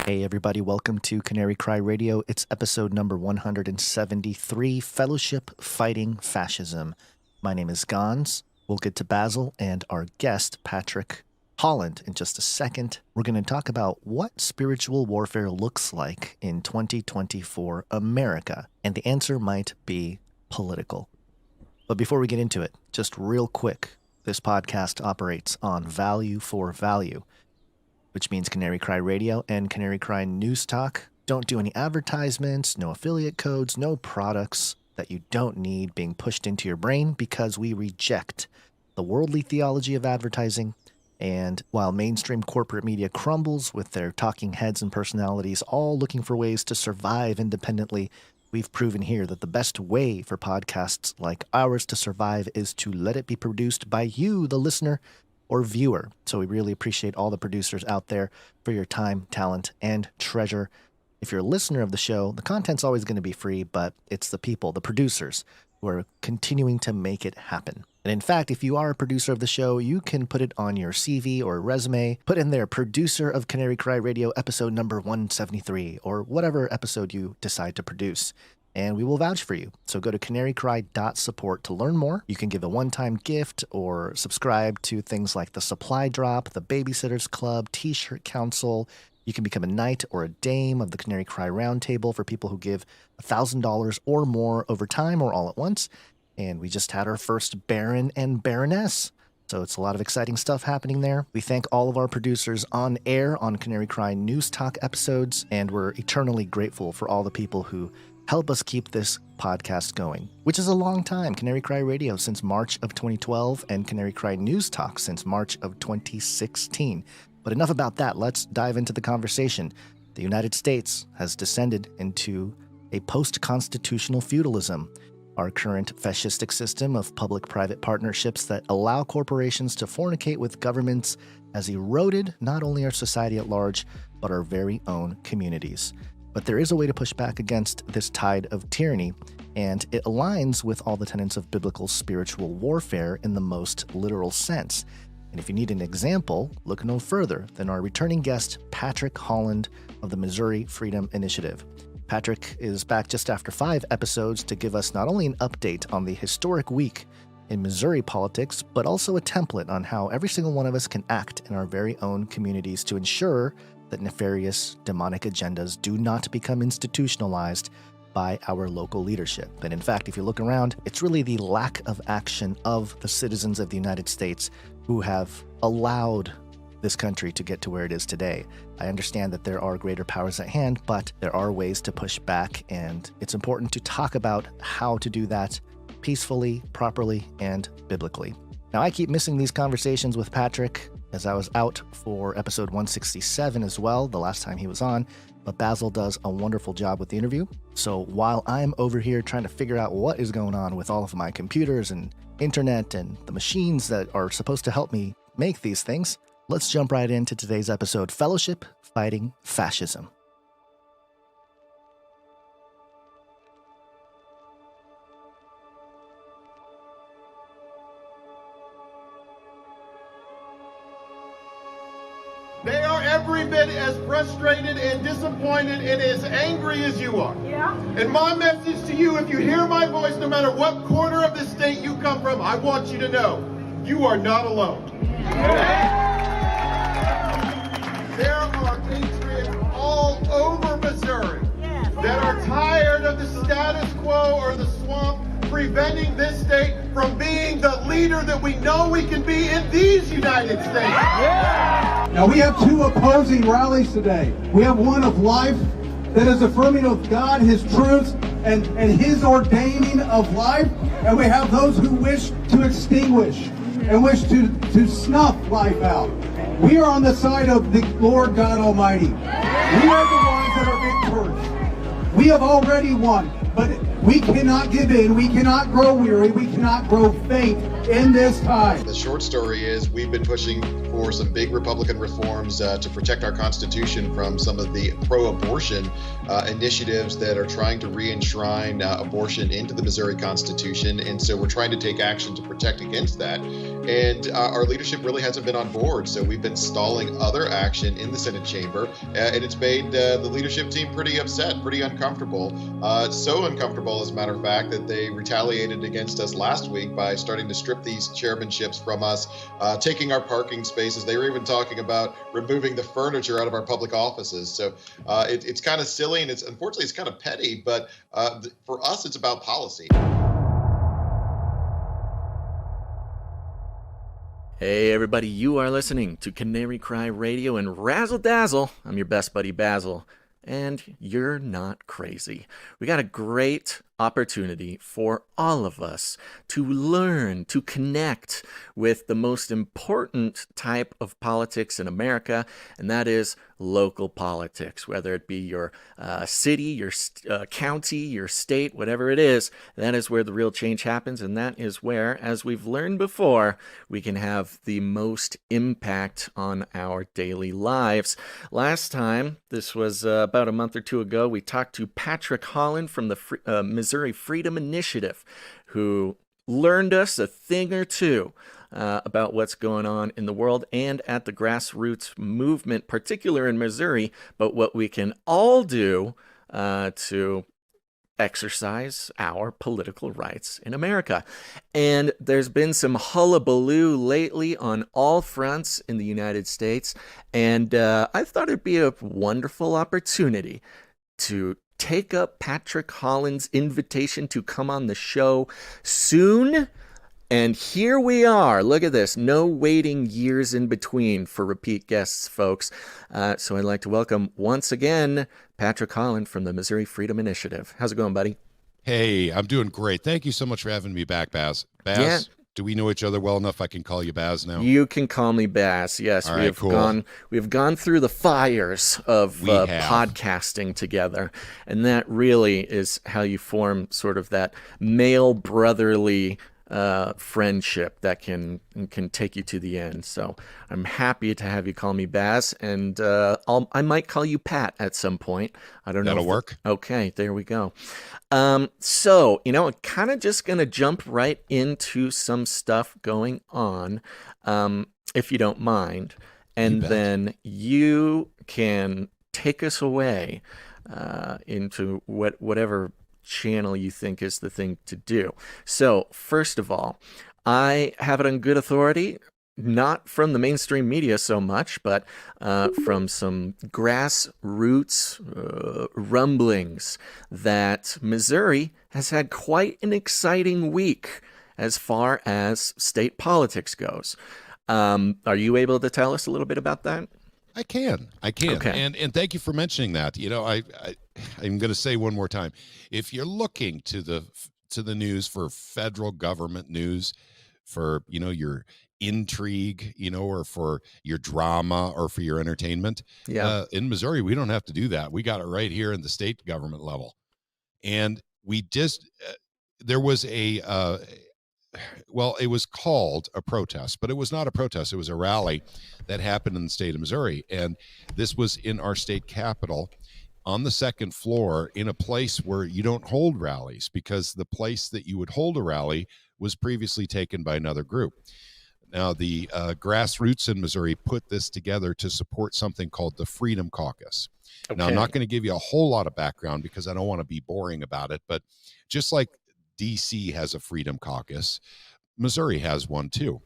Hey everybody, welcome to Canary Cry Radio. It's episode number 173, Fellowship Fighting Fascism. My name is Gons. We'll get to Basil and our guest, Patrick Holland, in just a second. We're going to talk about what spiritual warfare looks like in 2024 America, and the answer might be political. But before we get into it, just real quick, this podcast operates on value for value, which means Canary Cry Radio and Canary Cry News Talk don't do any advertisements, no affiliate codes, no products that you don't need being pushed into your brain, because we reject the worldly theology of advertising. And while mainstream corporate media crumbles with their talking heads and personalities all looking for ways to survive independently, we've proven here that the best way for podcasts like ours to survive is to let it be produced by you, the listener or viewer. So we really appreciate all the producers out there for your time, talent, and treasure. If you're a listener of the show, the content's always going to be free, but it's the people, the producers, who are continuing to make it happen. And in fact, if you are a producer of the show, you can put it on your CV or resume, put in there producer of Canary Cry Radio episode number 173, or whatever episode you decide to produce, and we will vouch for you. So go to CanaryCry.Support to learn more. You can give a one-time gift or subscribe to things like the Supply Drop, the Babysitters Club, T-Shirt Council. You can become a knight or a dame of the Canary Cry Roundtable for people who give $1,000 or more over time or all at once. And we just had our first Baron and Baroness. So it's a lot of exciting stuff happening there. We thank all of our producers on air on Canary Cry News Talk episodes, and we're eternally grateful for all the people who help us keep this podcast going, which is a long time. Canary Cry Radio since March of 2012 and Canary Cry News Talk since March of 2016. But enough about that. Let's dive into the conversation. The United States has descended into a post-constitutional feudalism. Our current fascistic system of public-private partnerships that allow corporations to fornicate with governments has eroded not only our society at large, but our very own communities. But there is a way to push back against this tide of tyranny, and it aligns with all the tenets of biblical spiritual warfare in the most literal sense. And if you need an example, look no further than our returning guest, Patrick Holland of the Missouri Freedom Initiative. Patrick is back just after 5 episodes to give us not only an update on the historic week in Missouri politics, but also a template on how every single one of us can act in our very own communities to ensure that nefarious, demonic agendas do not become institutionalized by our local leadership. And in fact, if you look around, it's really the lack of action of the citizens of the United States who have allowed this country to get to where it is today. I understand that there are greater powers at hand, but there are ways to push back, and it's important to talk about how to do that peacefully, properly, and biblically. Now, I keep missing these conversations with Patrick, as I was out for episode 167 as well, the last time he was on, but Basil does a wonderful job with the interview. So while I'm over here trying to figure out what is going on with all of my computers and internet and the machines that are supposed to help me make these things, let's jump right into today's episode, Fellowship Fighting Fascism. They are every bit as frustrated and disappointed and as angry as you are. Yeah. And my message to you, if you hear my voice, no matter what corner of the state you come from, I want you to know, you are not alone. There are patriots all over Missouri that are tired of the status quo or the swamp preventing this state from being the leader that we know we can be in these United States. Now we have 2 opposing rallies today. We have one of life that is affirming of God, His truths, and His ordaining of life. And we have those who wish to extinguish and wish to snuff life out. We are on the side of the Lord God Almighty. We are the ones that are victors. We have already won, but we cannot give in. We cannot grow weary. We cannot grow faint in this time. The short story is we've been pushing for some big Republican reforms to protect our Constitution from some of the pro-abortion initiatives that are trying to re-enshrine abortion into the Missouri Constitution. And so we're trying to take action to protect against that. and our leadership really hasn't been on board. So we've been stalling other action in the Senate chamber, and it's made the leadership team pretty upset, pretty uncomfortable. So uncomfortable, as a matter of fact, that they retaliated against us last week by starting to strip these chairmanships from us, taking our parking spaces. They were even talking about removing the furniture out of our public offices. So it's kind of silly, and unfortunately it's kind of petty, but for us, it's about policy. Hey everybody, you are listening to Canary Cry Radio and Razzle Dazzle. I'm your best buddy Basil, and you're not crazy. We got a great opportunity for all of us to learn, to connect with the most important type of politics in America, and that is local politics, whether it be your city, your county, your state, whatever it is. That is where the real change happens, and that is where, as we've learned before, we can have the most impact on our daily lives. Last time, this was about a month or two ago, we talked to Patrick Holland from the Missouri Freedom Initiative, who learned us a thing or two about what's going on in the world and at the grassroots movement, particular in Missouri, but what we can all do to exercise our political rights in America. And there's been some hullabaloo lately on all fronts in the United States, and I thought it'd be a wonderful opportunity to take up Patrick Holland's invitation to come on the show soon. And here we are. Look at this. No waiting years in between for repeat guests, folks. So I'd like to welcome once again Patrick Holland from the Missouri Freedom Initiative. How's it going, buddy? Hey, I'm doing great. Thank you so much for having me back, Baz. Baz, Yeah. do we know each other well enough I can call you Baz now? You can call me Bass. Yes, All we right, have cool. gone through the fires of We have. podcasting together, and that really is how you form sort of that male brotherly friendship that can take you to the end. So I'm happy to have you call me Baz, and I might call you Pat at some point. I don't know. That'll work. Okay, there we go. So, I'm kind of just going to jump right into some stuff going on, if you don't mind. And then you can take us away into whatever channel you think is the thing to do. So, first of all, I have it on good authority, not from the mainstream media so much, but from some grassroots rumblings that Missouri has had quite an exciting week as far as state politics goes. Are you able to tell us a little bit about that? I can. Okay. And thank you for mentioning that. I'm going to say one more time. If you're looking to the news for federal government news, for your intrigue, or for your drama or for your entertainment, in Missouri we don't have to do that. We got it right here in the state government level. And we just there was it was called a protest, but it was not a protest. It was a rally that happened in the state of Missouri. And this was in our state capitol on the second floor in a place where you don't hold rallies, because the place that you would hold a rally was previously taken by another group. Now, the grassroots in Missouri put this together to support something called the Freedom Caucus. Okay. Now, I'm not going to give you a whole lot of background because I don't want to be boring about it, but just like DC has a Freedom Caucus, Missouri has one too.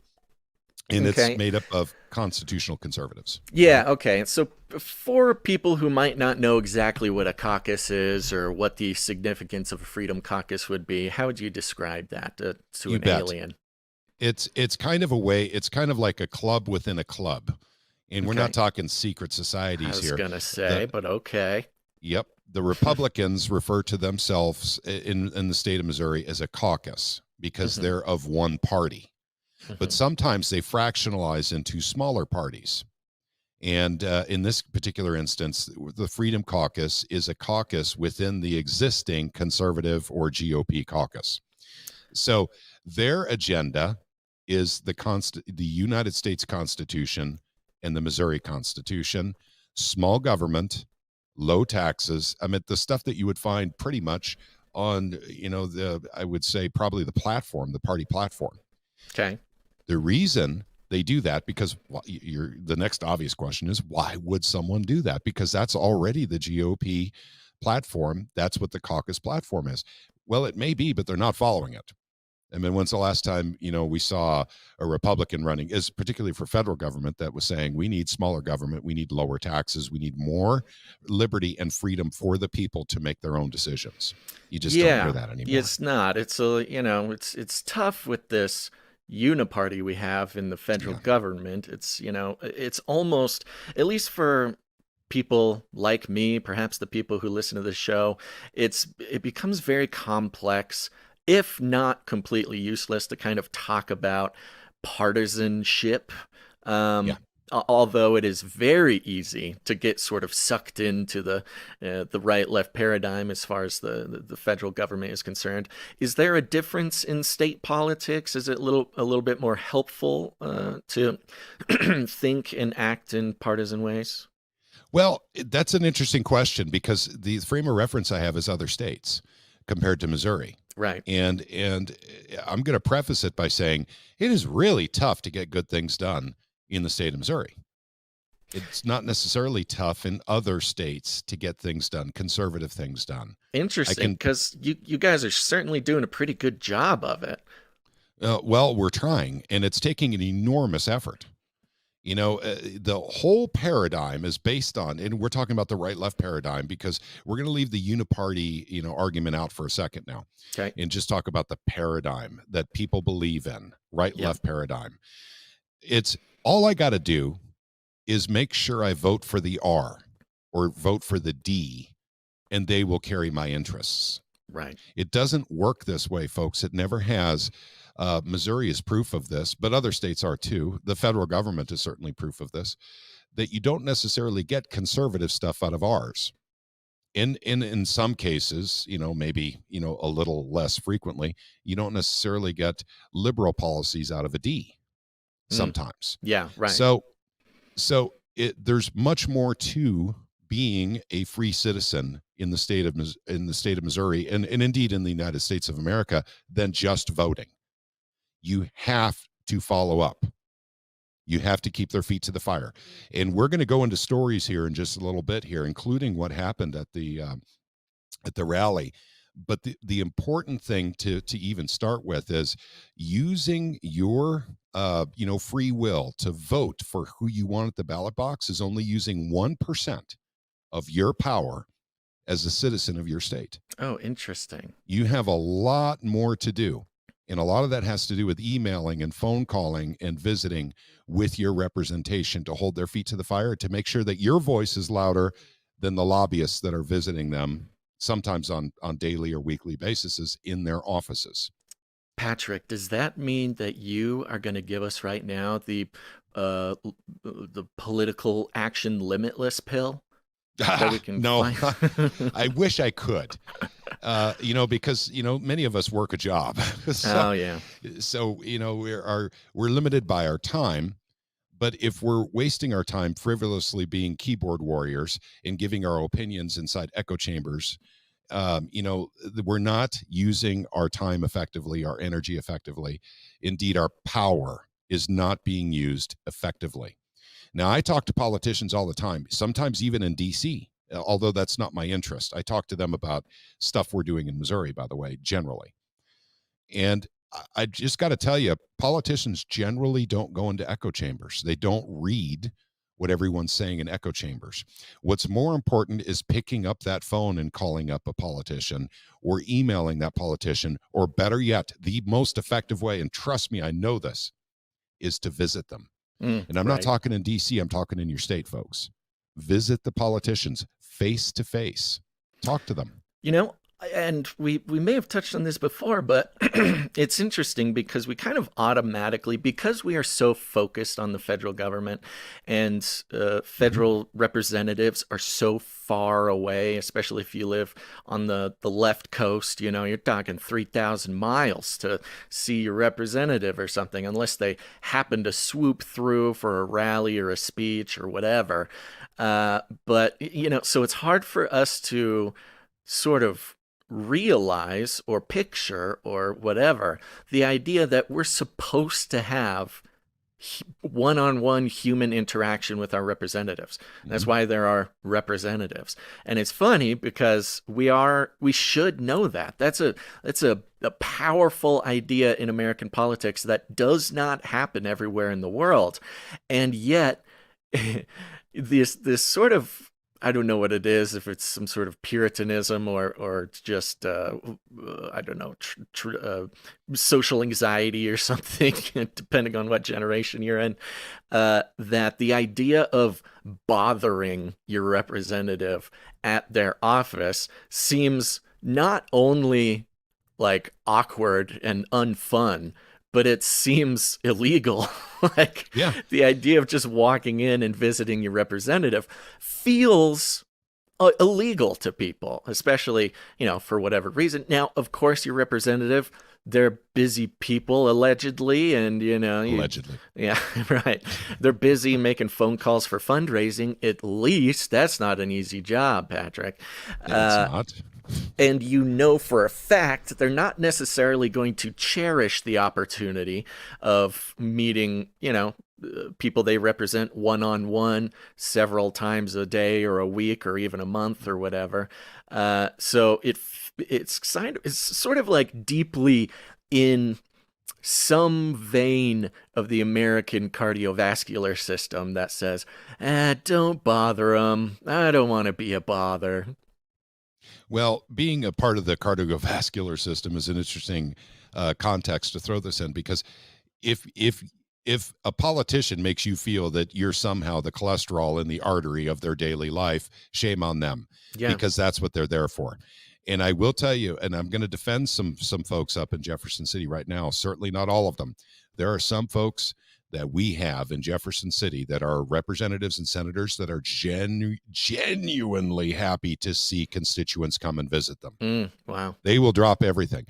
And it's made up of constitutional conservatives. Yeah, okay. So for people who might not know exactly what a caucus is or what the significance of a Freedom Caucus would be, how would you describe that to an alien? It's kind of a way, it's kind of like a club within a club. And we're not talking secret societies here. I was going to say, but okay. Yep. The Republicans refer to themselves in the state of Missouri as a caucus because they're of one party. But sometimes they fractionalize into smaller parties. And in this particular instance, the Freedom Caucus is a caucus within the existing conservative or GOP caucus. So their agenda is the United States Constitution and the Missouri Constitution, small government, low taxes. I mean, the stuff that you would find pretty much on, I would say probably the party platform. Okay. The reason they do that, because the next obvious question is, why would someone do that? Because that's already the GOP platform. That's what the caucus platform is. Well, it may be, but they're not following it. I mean, when's the last time, we saw a Republican running, is particularly for federal government, that was saying we need smaller government, we need lower taxes, we need more liberty and freedom for the people to make their own decisions. You just don't hear that anymore. It's not. It's it's tough with this uniparty we have in the federal government. It's it's almost, at least for people like me, perhaps the people who listen to this show, it becomes very complex, if not completely useless, to kind of talk about partisanship. Although it is very easy to get sort of sucked into the right-left paradigm as far as the federal government is concerned. Is there a difference in state politics? Is it a little bit more helpful to think and act in partisan ways? Well, that's an interesting question, because the frame of reference I have is other states compared to Missouri. Right. And I'm going to preface it by saying it is really tough to get good things done in the state of Missouri. It's not necessarily tough in other states to get things done, conservative things done. Interesting, because you guys are certainly doing a pretty good job of it. Well, we're trying, and it's taking an enormous effort. The whole paradigm is based on, and we're talking about the right-left paradigm, because we're going to leave the uniparty, argument out for a second now, okay, and just talk about the paradigm that people believe in, right-left paradigm. It's all I got to do is make sure I vote for the R or vote for the D, and they will carry my interests. Right. It doesn't work this way, folks. It never has. Missouri is proof of this, but other states are too. The federal government is certainly proof of this, that you don't necessarily get conservative stuff out of ours. In some cases, maybe, a little less frequently, you don't necessarily get liberal policies out of a D sometimes. Yeah, right. So there's much more to being a free citizen in the state of Missouri, and indeed in the United States of America, than just voting. You have to follow up. You have to keep their feet to the fire. And we're going to go into stories here in just a little bit here, including what happened at the rally. But the important thing to even start with is using your free will to vote for who you want at the ballot box is only using 1% of your power as a citizen of your state. Oh, interesting. You have a lot more to do. And a lot of that has to do with emailing and phone calling and visiting with your representation to hold their feet to the fire, to make sure that your voice is louder than the lobbyists that are visiting them, sometimes on daily or weekly basis, in their offices. Patrick, does that mean that you are going to give us right now the political action limitless pill? That we can No, I wish I could. Because many of us work a job. So we're limited by our time. But if we're wasting our time frivolously being keyboard warriors and giving our opinions inside echo chambers, we're not using our time effectively, our energy effectively. Indeed, our power is not being used effectively. Now, I talk to politicians all the time, sometimes even in D.C., although that's not my interest. I talk to them about stuff we're doing in Missouri, by the way, generally. And I just got to tell you, politicians generally don't go into echo chambers. They don't read what everyone's saying in echo chambers. What's more important is picking up that phone and calling up a politician, or emailing that politician, or better yet, the most effective way, and trust me, I know this, is to visit them. And I'm not talking in D.C., I'm talking in your state, folks. Visit the politicians face to face. Talk to them. And we may have touched on this before, but it's interesting because we kind of automatically, because we are so focused on the federal government, and federal representatives are so far away, especially if you live on the left coast, you're talking 3,000 miles to see your representative or something, unless they happen to swoop through for a rally or a speech or whatever. But so it's hard for us to sort of realize or picture or whatever the idea that we're supposed to have one-on-one human interaction with our representatives. That's why there are representatives. And it's funny because we should know that. That's a powerful idea in American politics that does not happen everywhere in the world. And yet this sort of, I don't know what it is, if it's some sort of Puritanism or it's just, I don't know, social anxiety or something, depending on what generation you're in, that the idea of bothering your representative at their office seems not only like awkward and unfun, but it seems illegal. Like, the idea of just walking in and visiting your representative feels illegal to people, especially, for whatever reason. Now, of course, your representative, they're busy people, allegedly, and, allegedly. Yeah, right. They're busy making phone calls for fundraising. At least that's not an easy job, Patrick. It's not. And for a fact they're not necessarily going to cherish the opportunity of meeting, people they represent one-on-one several times a day or a week or even a month or whatever. So it's sort of like deeply in some vein of the American cardiovascular system that says, don't bother them. I don't want to be a bother. Well, being a part of the cardiovascular system is an interesting context to throw this in, because if a politician makes you feel that you're somehow the cholesterol in the artery of their daily life, shame on them, because that's what they're there for. And I will tell you, and I'm going to defend some folks up in Jefferson City right now, certainly not all of them. There are some folks that we have in Jefferson City that are representatives and senators that are genuinely happy to see constituents come and visit them. Wow. They will drop everything.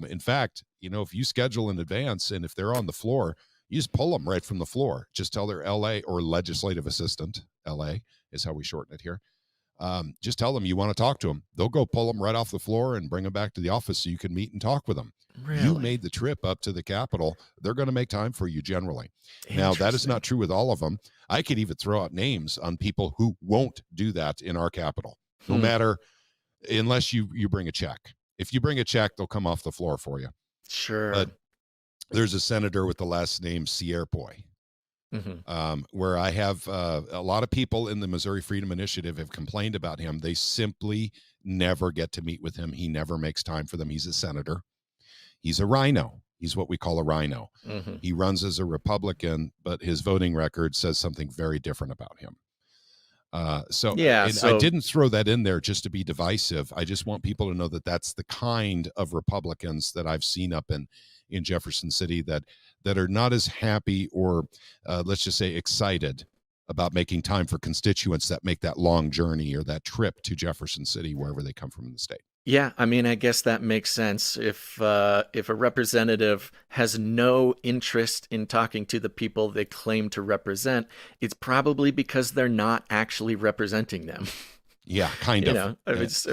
In fact, if you schedule in advance and if they're on the floor, you just pull them right from the floor. Just tell their LA or legislative assistant, LA is how we shorten it here. Just tell them you want to talk to them. They'll go pull them right off the floor and bring them back to the office so you can meet and talk with them. Really? You made the trip up to the Capitol. They're going to make time for you generally. Now, that is not true with all of them. I could even throw out names on people who won't do that in our Capitol, no matter, unless you bring a check. If you bring a check, they'll come off the floor for you. Sure. But there's a senator with the last name CCR, where I have a lot of people in the Missouri Freedom Initiative have complained about him. They simply never get to meet with him. He never makes time for them. He's a senator. He's a rhino. He's what we call a rhino. He runs as a Republican, but his voting record says something very different about him. So I didn't throw that in there just to be divisive. I just want people to know that that's the kind of Republicans that I've seen up in Jefferson City that are not as happy or let's just say excited about making time for constituents that make that long journey or that trip to Jefferson City, wherever they come from in the state. Yeah, I mean, I guess that makes sense. If a representative has no interest in talking to the people they claim to represent, it's probably because they're not actually representing them. Yeah, kind of. It's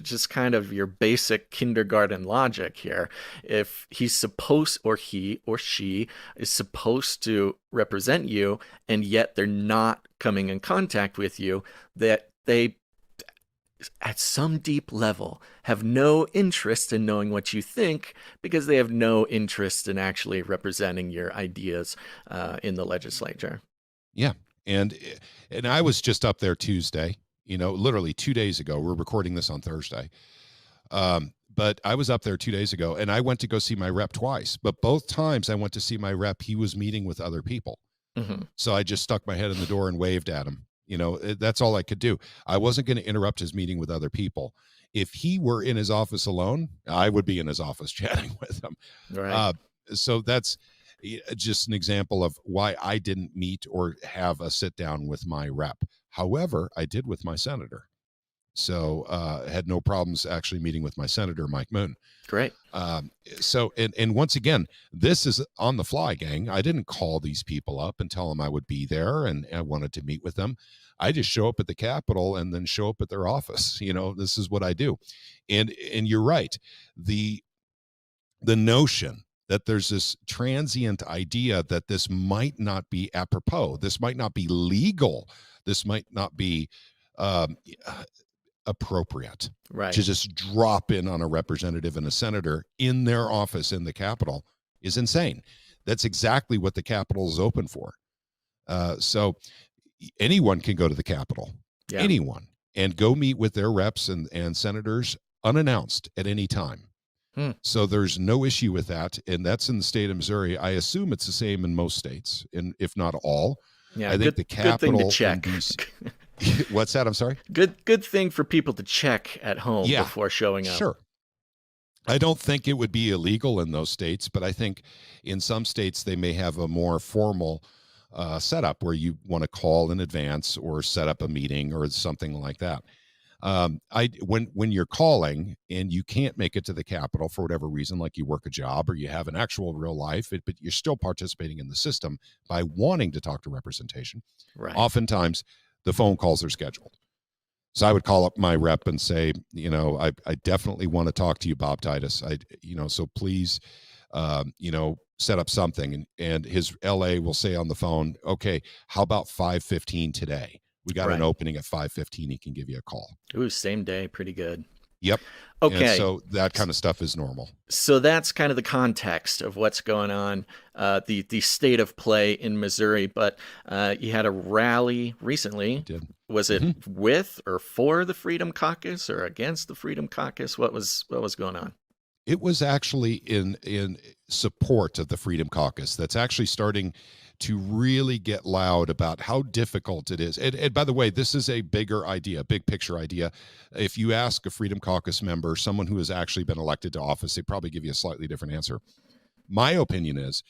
just kind of your basic kindergarten logic here. If he's supposed, or he or she is supposed to represent you, and yet they're not coming in contact with you, that they, at some deep level, have no interest in knowing what you think, because they have no interest in actually representing your ideas in the legislature. Yeah. And I was just up there Tuesday, literally 2 days ago. We're recording this on Thursday. But I was up there 2 days ago, and I went to go see my rep twice. But both times I went to see my rep, he was meeting with other people. So I just stuck my head in the door and waved at him. That's all I could do. I wasn't going to interrupt his meeting with other people. If he were in his office alone, I would be in his office chatting with him. Right. So that's just an example of why I didn't meet or have a sit down with my rep. However, I did with my senator. So had no problems actually meeting with my senator, Mike Moon. Great. So once again, this is on the fly, gang. I didn't call these people up and tell them I would be there and I wanted to meet with them. I just show up at the Capitol and then show up at their office. This is what I do. And you're right. The notion that there's this transient idea that this might not be apropos, this might not be legal, this might not be appropriate to just drop in on a representative and a senator in their office in the Capitol is insane. That's exactly what the Capitol is open for. So anyone can go to the Capitol, anyone, and go meet with their reps and senators unannounced at any time. So there's no issue with that, and that's in the state of Missouri. I assume it's the same in most states, and if not all. Yeah, I think the Capitol. Good thing to check. What's that? I'm sorry. Good thing for people to check at home before showing up. Sure. I don't think it would be illegal in those states, but I think in some states they may have a more formal setup where you want to call in advance or set up a meeting or something like that. When you're calling and you can't make it to the Capitol for whatever reason, like you work a job or you have an actual real life, but you're still participating in the system by wanting to talk to representation. Right. Oftentimes the phone calls are scheduled. So I would call up my rep and say, I definitely want to talk to you, Bob Titus. So please, set up something. And his LA will say on the phone, okay, how about 5:15 today? We got an opening at 5:15. He can give you a call. Ooh, same day. Pretty good. Yep. Okay. And so that kind of stuff is normal. So that's kind of the context of what's going on, the state of play in Missouri. But you had a rally recently. Did. Was it with or for the Freedom Caucus or against the Freedom Caucus? What was going on? It was actually in support of the Freedom Caucus. That's actually starting to really get loud about how difficult it is. And by the way, this is a bigger idea, big picture idea. If you ask a Freedom Caucus member, someone who has actually been elected to office, they probably give you a slightly different answer. My opinion is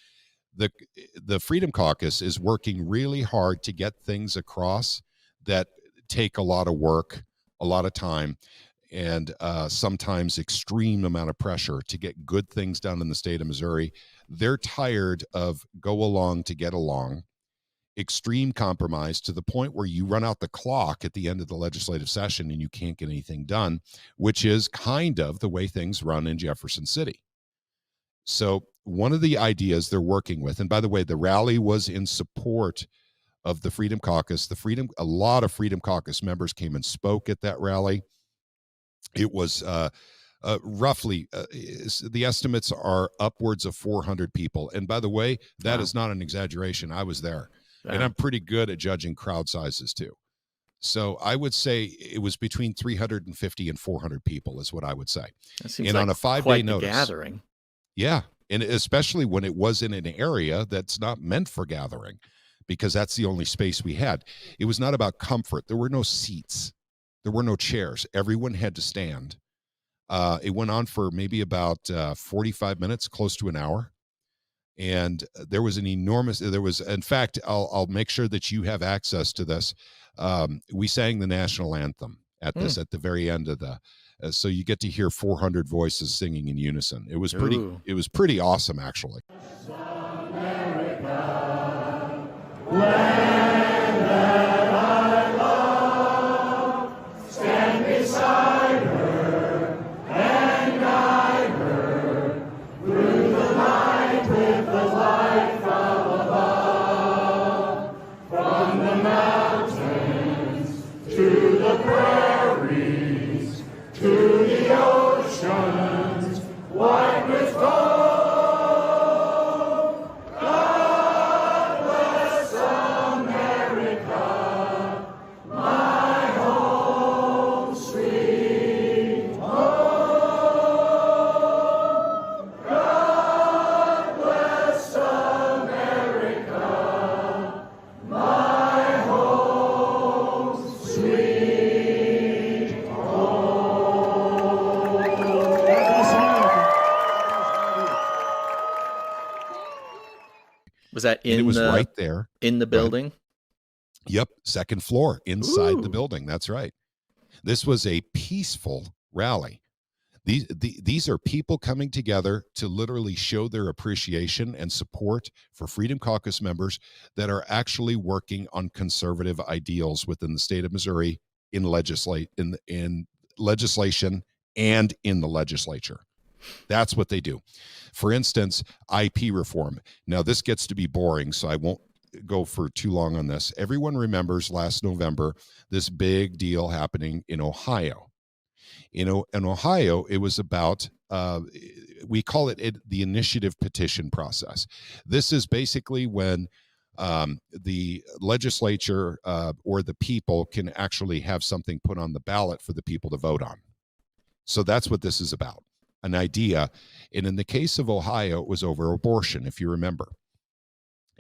the Freedom Caucus is working really hard to get things across that take a lot of work, a lot of time, and sometimes extreme amount of pressure to get good things done in the state of Missouri. They're tired of go along to get along, extreme compromise to the point where you run out the clock at the end of the legislative session and you can't get anything done, which is kind of the way things run in Jefferson City. So one of the ideas they're working with, and by the way, the rally was in support of the Freedom Caucus. A lot of Freedom Caucus members came and spoke at that rally. It was roughly, the estimates are upwards of 400 people. And by the way, that is not an exaggeration. I was there, and I'm pretty good at judging crowd sizes too. So I would say it was between 350 and 400 people is what I would say. That seems and like on a 5-day notice, gathering. Yeah. And especially when it was in an area that's not meant for gathering, because that's the only space we had. It was not about comfort. There were no seats. There were no chairs. Everyone had to stand. It went on for maybe about 45 minutes, close to an hour. And there was in fact, I'll make sure that you have access to this. We sang the national anthem at the very end of the, so you get to hear 400 voices singing in unison. It was pretty awesome, actually. Was that it was right there in the building? Right. Yep. Second floor inside the building. That's right. This was a peaceful rally. These are people coming together to literally show their appreciation and support for Freedom Caucus members that are actually working on conservative ideals within the state of Missouri in legislation and in the legislature. That's what they do. For instance, IP reform. Now, this gets to be boring, so I won't go for too long on this. Everyone remembers last November this big deal happening in Ohio. In Ohio, it was about, we call it the initiative petition process. This is basically when the legislature or the people can actually have something put on the ballot for the people to vote on. So that's what this is about, an idea. And in the case of Ohio, it was over abortion, if you remember.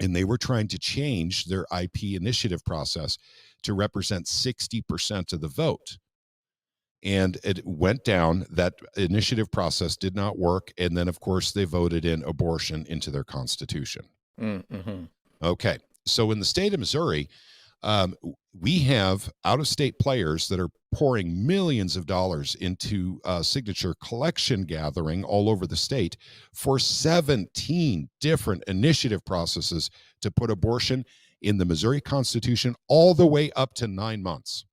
And they were trying to change their IP initiative process to represent 60% of the vote. And it went down. That initiative process did not work. And then, of course, they voted in abortion into their constitution. Mm-hmm. Okay. So in the state of Missouri, we have out-of-state players that are pouring millions of dollars into signature collection gathering all over the state for 17 different initiative processes to put abortion in the Missouri Constitution all the way up to 9 months.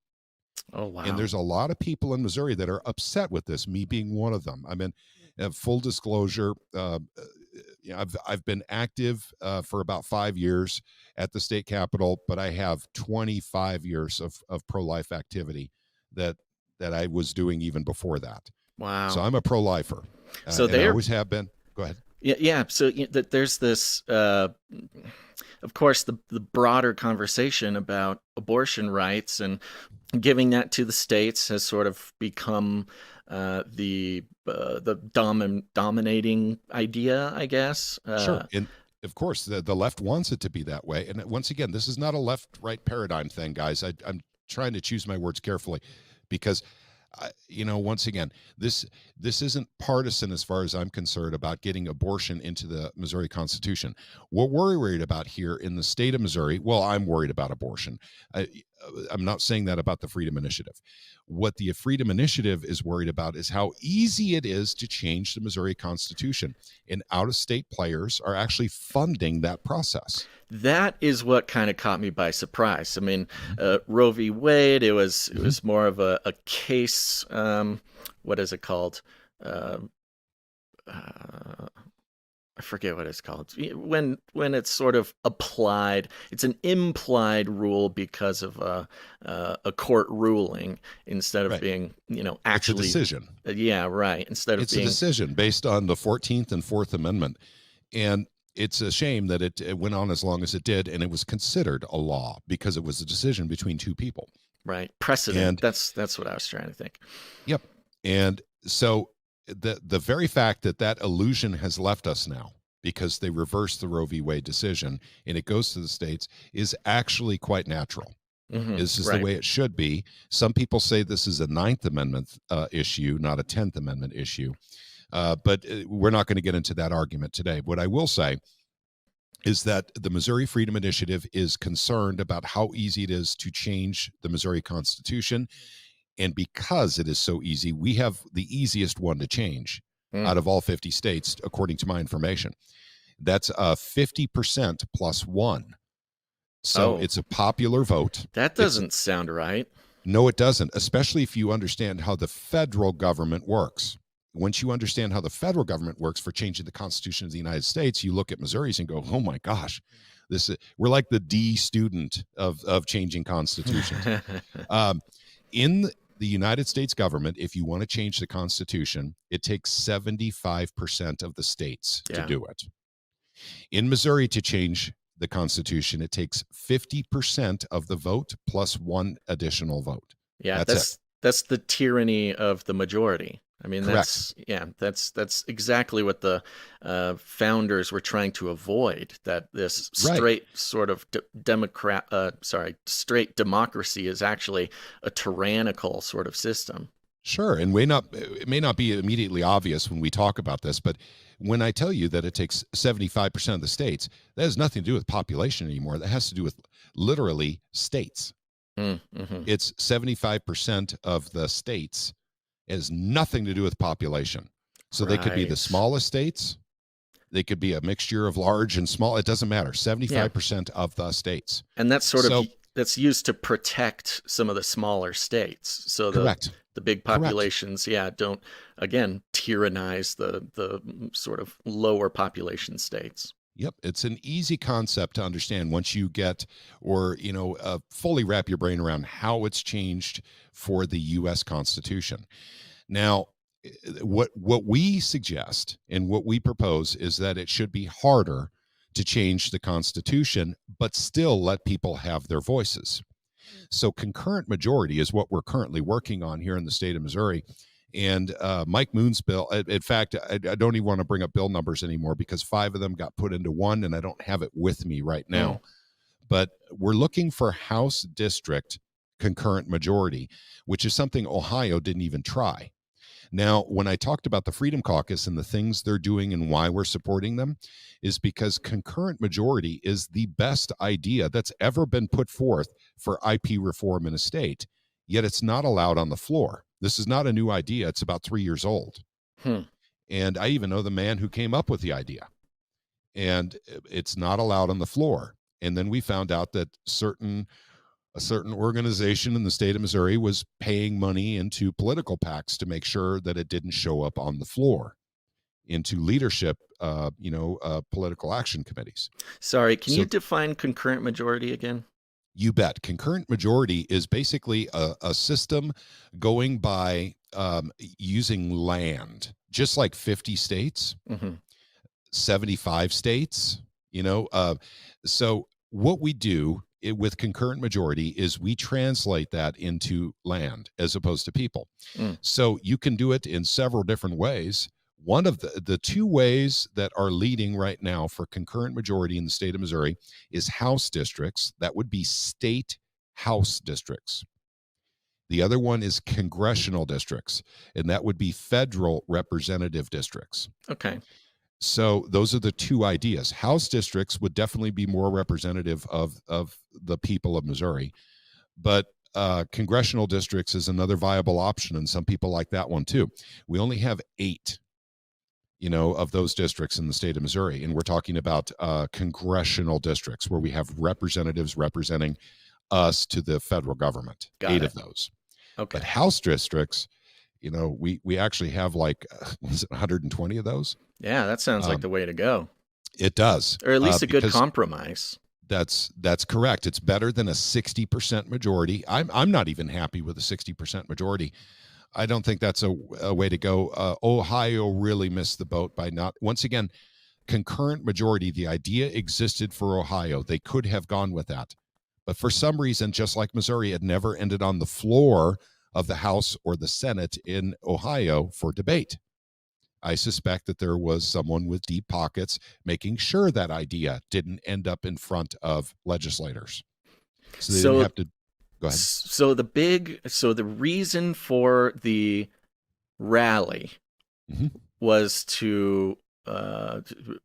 Oh, wow. And there's a lot of people in Missouri that are upset with this, me being one of them. I mean, full disclosure, I've been active for about 5 years at the state capitol, but I have 25 years of pro-life activity that I was doing even before that. Wow. So I'm a pro-lifer. So I always have been. Go ahead. Yeah. So there's this, of course, the broader conversation about abortion rights and giving that to the states has sort of become the dominating idea, I guess. Sure. And of course, the left wants it to be that way. And once again, this is not a left-right paradigm thing, guys. I'm trying to choose my words carefully because, once again, this isn't partisan as far as I'm concerned about getting abortion into the Missouri Constitution. What we're worried about here in the state of Missouri, well, I'm worried about abortion. I'm not saying that about the Freedom Initiative. What the Freedom Initiative is worried about is how easy it is to change the Missouri Constitution. And out-of-state players are actually funding that process. That is what kind of caught me by surprise. I mean, Roe v. Wade, it was more of a case. What is it called? I forget what it's called. When it's sort of applied, it's an implied rule because of a court ruling instead of Right. being, actually It's a decision. Yeah, right. Instead of It's being a decision based on the 14th and 4th Amendment. And it's a shame that it went on as long as it did, and it was considered a law because it was a decision between two people. right precedent. And That's what I was trying to think. Yep. And so the very fact that illusion has left us now because they reversed the Roe v. Wade decision and it goes to the states is actually quite natural. Mhm, This is right. the way it should be. Some people say this is a 9th Amendment issue, not a 10th Amendment issue. But we're not going to get into that argument today. What I will say is that the Missouri Freedom Initiative is concerned about how easy it is to change the Missouri Constitution. And because it is so easy, we have the easiest one to change out of all 50 states, according to my information. That's 50% plus one. So Oh. it's a popular vote. That doesn't sound right. No, it doesn't, especially if you understand how the federal government works. Once you understand how the federal government works for changing the Constitution of the United States, you look at Missouri's and go, oh my gosh, we're like the D student of changing constitutions. In the United States government, if you want to change the Constitution, it takes 75% of the states to Yeah. do it. In Missouri, to change the Constitution, it takes 50% of the vote plus one additional vote. Yeah, That's that's the tyranny of the majority. I mean, Correct. that's exactly what the founders were trying to avoid. That this Right. straight sort of straight democracy is actually a tyrannical sort of system. Sure, and it may not be immediately obvious when we talk about this, but when I tell you that it takes 75% of the states, that has nothing to do with population anymore. That has to do with literally states. Mm-hmm. It's 75% of the states It has nothing to do with population. So they could be the Right. smallest states. They could be a mixture of large and small. It doesn't matter. 75% of the states. And that's sort So- of that's used to protect some of the smaller states. So Correct. the big Correct. populations, don't again tyrannize the sort of lower population states. Yep, it's an easy concept to understand once you get, or fully wrap your brain around how it's changed for the U.S. Constitution. Now, what we suggest and what we propose is that it should be harder to change the Constitution, but still let people have their voices. So concurrent majority is what we're currently working on here in the state of Missouri. And Mike Moon's bill, in fact, I don't even want to bring up bill numbers anymore because 5 of them got put into one and I don't have it with me right now. But we're looking for House district concurrent majority, which is something Ohio didn't even try. Now, when I talked about the Freedom Caucus and the things they're doing and why we're supporting them is because concurrent majority is the best idea that's ever been put forth for IP reform in a state, yet it's not allowed on the floor. This is not a new idea. It's about 3 years old. And I even know the man who came up with the idea. And it's not allowed on the floor. And then we found out that a certain organization in the state of Missouri was paying money into political PACs to make sure that it didn't show up on the floor into leadership, political action committees. Sorry, can you define concurrent majority again? You bet. Concurrent majority is basically a system going by using land, just like 50 states, 75 states, So what we do with concurrent majority is we translate that into land as opposed to people. So you can do it in several different ways. One of the 2 ways that are leading right now for concurrent majority in the state of Missouri is House districts. That would be state House districts. The other one is congressional districts, and that would be federal representative districts. Okay. So those are the 2 ideas. House districts would definitely be more representative of the people of Missouri, but congressional districts is another viable option, and some people like that one too. We only have 8 of those districts in the state of Missouri. And we're talking about congressional districts where we have representatives representing us to the federal government. Got 8 it. of those. Okay. But House districts, we actually have like, 120 of those? Yeah, that sounds like the way to go. It does. Or at least a good because compromise. That's correct. It's better than a 60% majority. I'm not even happy with a 60% majority. I don't think that's a way to go. Ohio really missed the boat by not, once again, concurrent majority. The idea existed for Ohio. They could have gone with that. But for some reason, just like Missouri, it never ended on the floor of the House or the Senate in Ohio for debate. I suspect that there was someone with deep pockets making sure that idea didn't end up in front of legislators. So they didn't have to. Go ahead. So the reason for the rally was to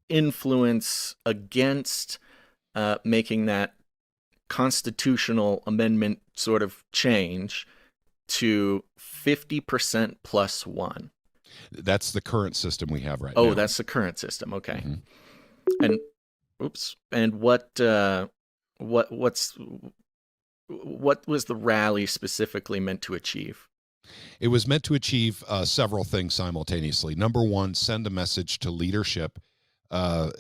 influence against making that constitutional amendment sort of change to 50% plus 1. That's the current system we have right now. Oh, that's the current system. Okay. And what was the rally specifically meant to achieve? It was meant to achieve several things simultaneously. Number one, send a message to leadership. I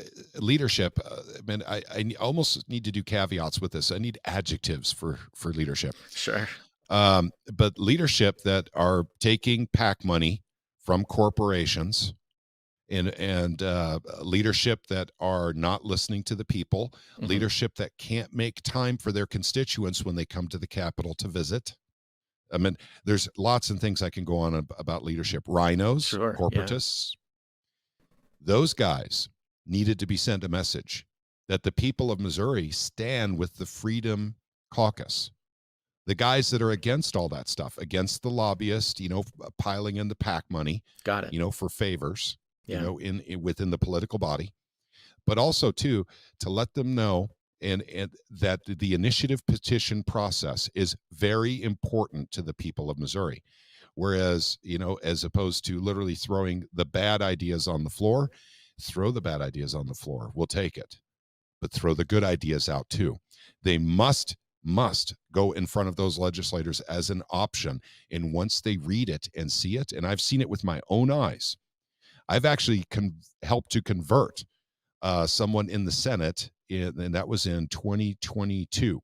almost need to do caveats with this. I need adjectives for leadership. Sure. But leadership that are taking PAC money from corporations and leadership that are not listening to the people, leadership that can't make time for their constituents when they come to the Capitol to visit. I mean, there's lots of things I can go on about leadership. Rhinos, Sure, corporatists, those guys needed to be sent a message that the people of Missouri stand with the Freedom Caucus. The guys that are against all that stuff, against the lobbyists, piling in the PAC money, Got it. For favors, Yeah. within the political body, but also too, to let them know and that the initiative petition process is very important to the people of Missouri. Whereas, as opposed to literally throwing the bad ideas on the floor, throw the bad ideas on the floor. We'll take it. But throw the good ideas out too. They must go in front of those legislators as an option. And once they read it and see it, and I've seen it with my own eyes, I've actually helped to convert someone in the Senate, and that was in 2022.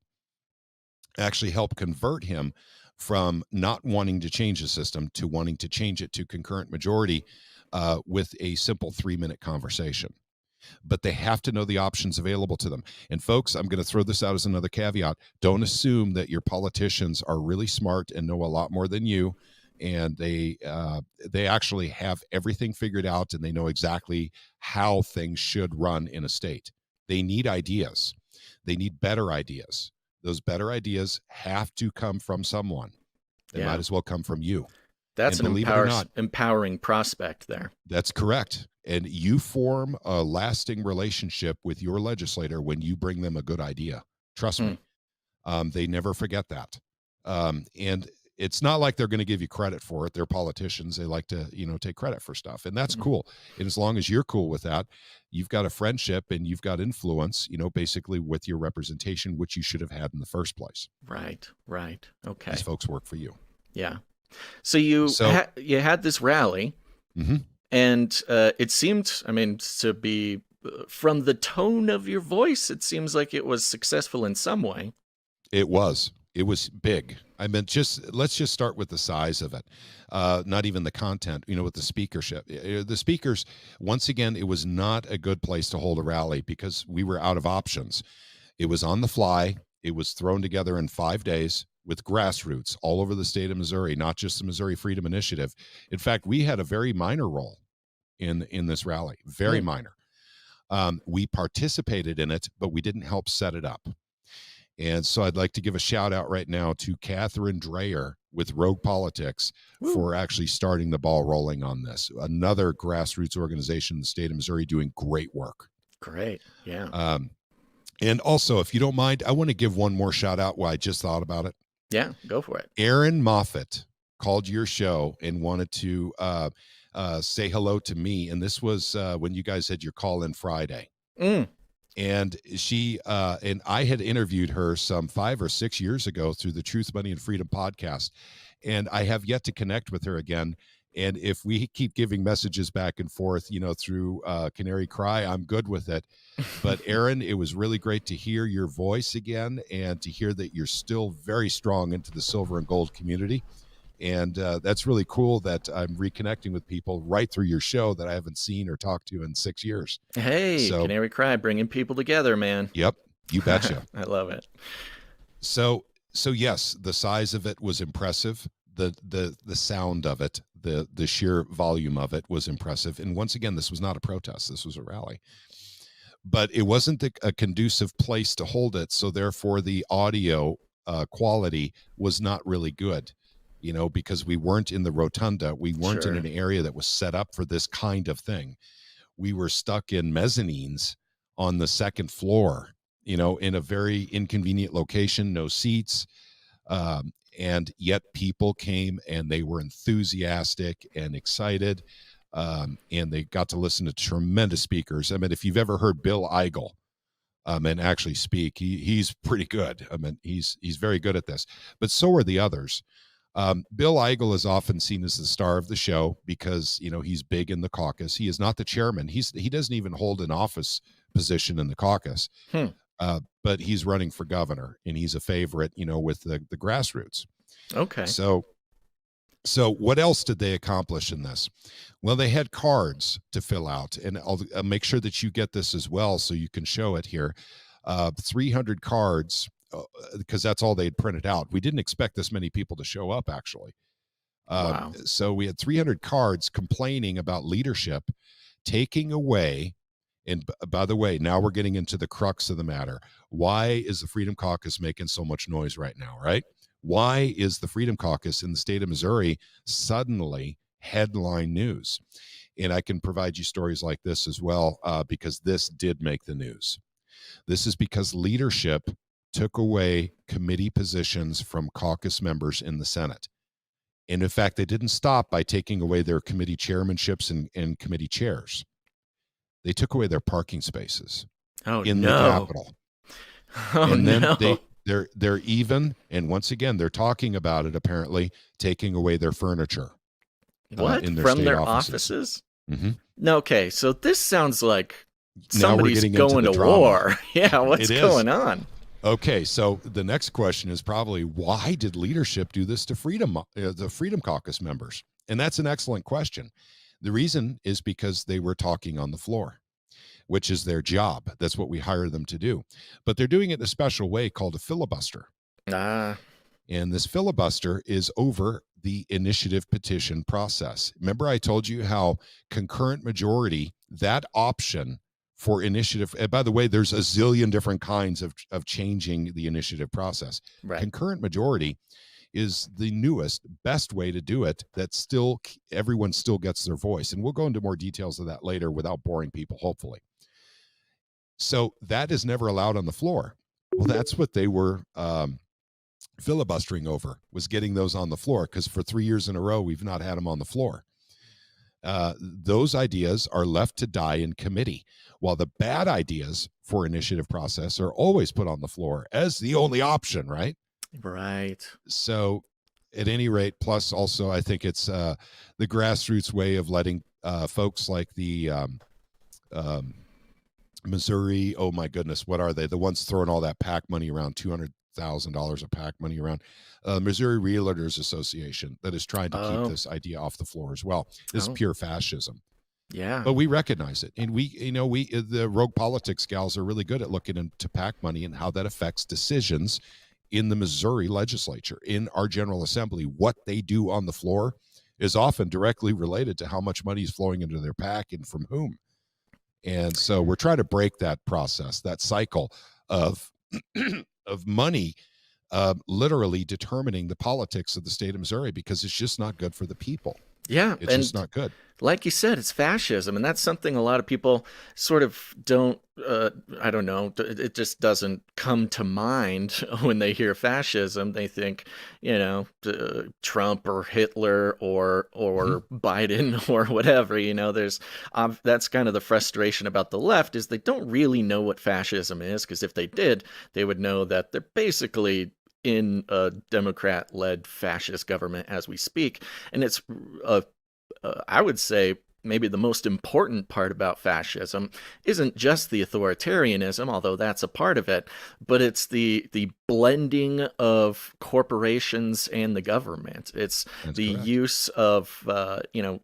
Actually helped convert him from not wanting to change the system to wanting to change it to concurrent majority with a simple 3-minute conversation. But they have to know the options available to them. And folks, I'm going to throw this out as another caveat. Don't assume that your politicians are really smart and know a lot more than you. And they actually have everything figured out, and they know exactly how things should run in a state. They need ideas. They need better ideas. Those better ideas have to come from someone. They might as well come from you. That's an empowering prospect there. That's correct. And you form a lasting relationship with your legislator when you bring them a good idea. Trust me. They never forget that. And it's not like they're going to give you credit for it. They're politicians. They like to, take credit for stuff. And that's cool. And as long as you're cool with that, you've got a friendship and you've got influence, basically with your representation, which you should have had in the first place. Right. Okay. These folks work for you. Yeah. So you had this rally, and it seemed, to be, from the tone of your voice, it seems like it was successful in some way. It was big. Let's just start with the size of it. Not even the content, with the speakership. The speakers, once again, it was not a good place to hold a rally because we were out of options. It was on the fly. It was thrown together in 5 days with grassroots all over the state of Missouri, not just the Missouri Freedom Initiative. In fact, we had a very minor role in this rally, very minor. We participated in it, but we didn't help set it up. And so I'd like to give a shout out right now to Catherine Dreyer with Rogue Politics for actually starting the ball rolling on this. Another grassroots organization in the state of Missouri doing great work. Great. Yeah. And also, if you don't mind, I want to give one more shout out while I just thought about it. Yeah, go for it. Aaron Moffat called your show and wanted to say hello to me. And this was when you guys had your call in Friday. And she and I had interviewed her some 5 or 6 years ago through the Truth, Money, and Freedom podcast. And I have yet to connect with her again. And if we keep giving messages back and forth, through Canary Cry, I'm good with it. But Aaron, it was really great to hear your voice again and to hear that you're still very strong into the silver and gold community. And that's really cool that I'm reconnecting with people right through your show that I haven't seen or talked to in 6 years. Hey, Canary Cry, bringing people together, man. Yep, you betcha. I love it. So yes, the size of it was impressive. The sound of it, the sheer volume of it was impressive. And once again, this was not a protest. This was a rally. But it wasn't a conducive place to hold it. So therefore, the audio quality was not really good, because we weren't in the rotunda. We weren't in an area that was set up for this kind of thing. We were stuck in mezzanines on the second floor, in a very inconvenient location, no seats. And yet people came and they were enthusiastic and excited. And they got to listen to tremendous speakers. If you've ever heard Bill Eigel and actually speak, he's pretty good. He's very good at this, but so are the others. Bill Eigel is often seen as the star of the show because, he's big in the caucus. He is not the chairman. He doesn't even hold an office position in the caucus, but he's running for governor and he's a favorite, with the grassroots. Okay. So what else did they accomplish in this? Well, they had cards to fill out, and I'll make sure that you get this as well so you can show it here. 300 cards, because that's all they had printed out. We didn't expect this many people to show up, actually. Wow. So we had 300 cards complaining about leadership taking away. And by the way, now we're getting into the crux of the matter. Why is the Freedom Caucus making so much noise right now, right? Why is the Freedom Caucus in the state of Missouri suddenly headline news? And I can provide you stories like this as well, because this did make the news. This is because leadership took away committee positions from caucus members in the Senate. And in fact, they didn't stop by taking away their committee chairmanships and committee chairs. They took away their parking spaces in the Capitol. Oh, and then no. they're even, and once again, they're talking about it, apparently, taking away their furniture. What? In their From state their offices? Mm-hmm. No, okay, so this sounds like Now we're somebody's getting into going the to drama. war. Yeah, what's It is. going on? Okay, so the next question is probably, why did leadership do this to the Freedom Caucus members? And that's an excellent question. The reason is because they were talking on the floor, which is their job. That's what we hire them to do. But they're doing it in a special way called a filibuster. Ah, And this filibuster is over the initiative petition process. Remember, I told you how concurrent majority, that option for initiative, and by the way, there's a zillion different kinds of changing the initiative process. right. Concurrent majority is the newest, best way to do it, that still everyone still gets their voice. And we'll go into more details of that later without boring people, hopefully. So that is never allowed on the floor. Well, that's what they were filibustering over, was getting those on the floor, because for 3 years in a row, we've not had them on the floor. Those ideas are left to die in committee, while the bad ideas for initiative process are always put on the floor as the only option, right? Right. So at any rate, plus also, I think it's the grassroots way of letting folks like the Missouri, oh my goodness, what are they? The ones throwing all that PAC money around, $200,000 of PAC money around. Missouri Realtors Association, that is trying to keep this idea off the floor as well. This is pure fascism. Yeah. But we recognize it. And the rogue politics gals are really good at looking into PAC money and how that affects decisions in the Missouri legislature, in our General Assembly. What they do on the floor is often directly related to how much money is flowing into their PAC and from whom. And so we're trying to break that process, that cycle of of money literally determining the politics of the state of Missouri, because it's just not good for the people. Yeah. It's just not good. Like you said, it's fascism. And that's something a lot of people sort of don't, I don't know, it just doesn't come to mind when they hear fascism. They think, Trump or Hitler or Biden or whatever. There's that's kind of the frustration about the left, is they don't really know what fascism is, because if they did, they would know that they're basically in a Democrat-led fascist government as we speak. And it's I would say maybe the most important part about fascism isn't just the authoritarianism, although that's a part of it, but it's the blending of corporations and the government. It's That's the correct. use of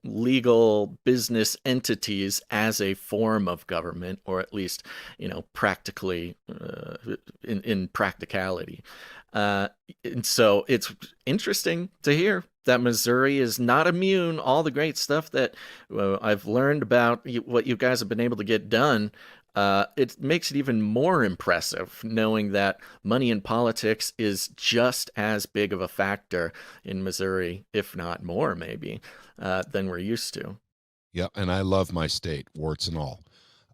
legal business entities as a form of government, or at least practically in practicality. And so it's interesting to hear that Missouri is not immune. All the great stuff that I've learned about what you guys have been able to get done, it makes it even more impressive knowing that money in politics is just as big of a factor in Missouri, if not more maybe, than we're used to. Yeah, and I love my state, warts and all.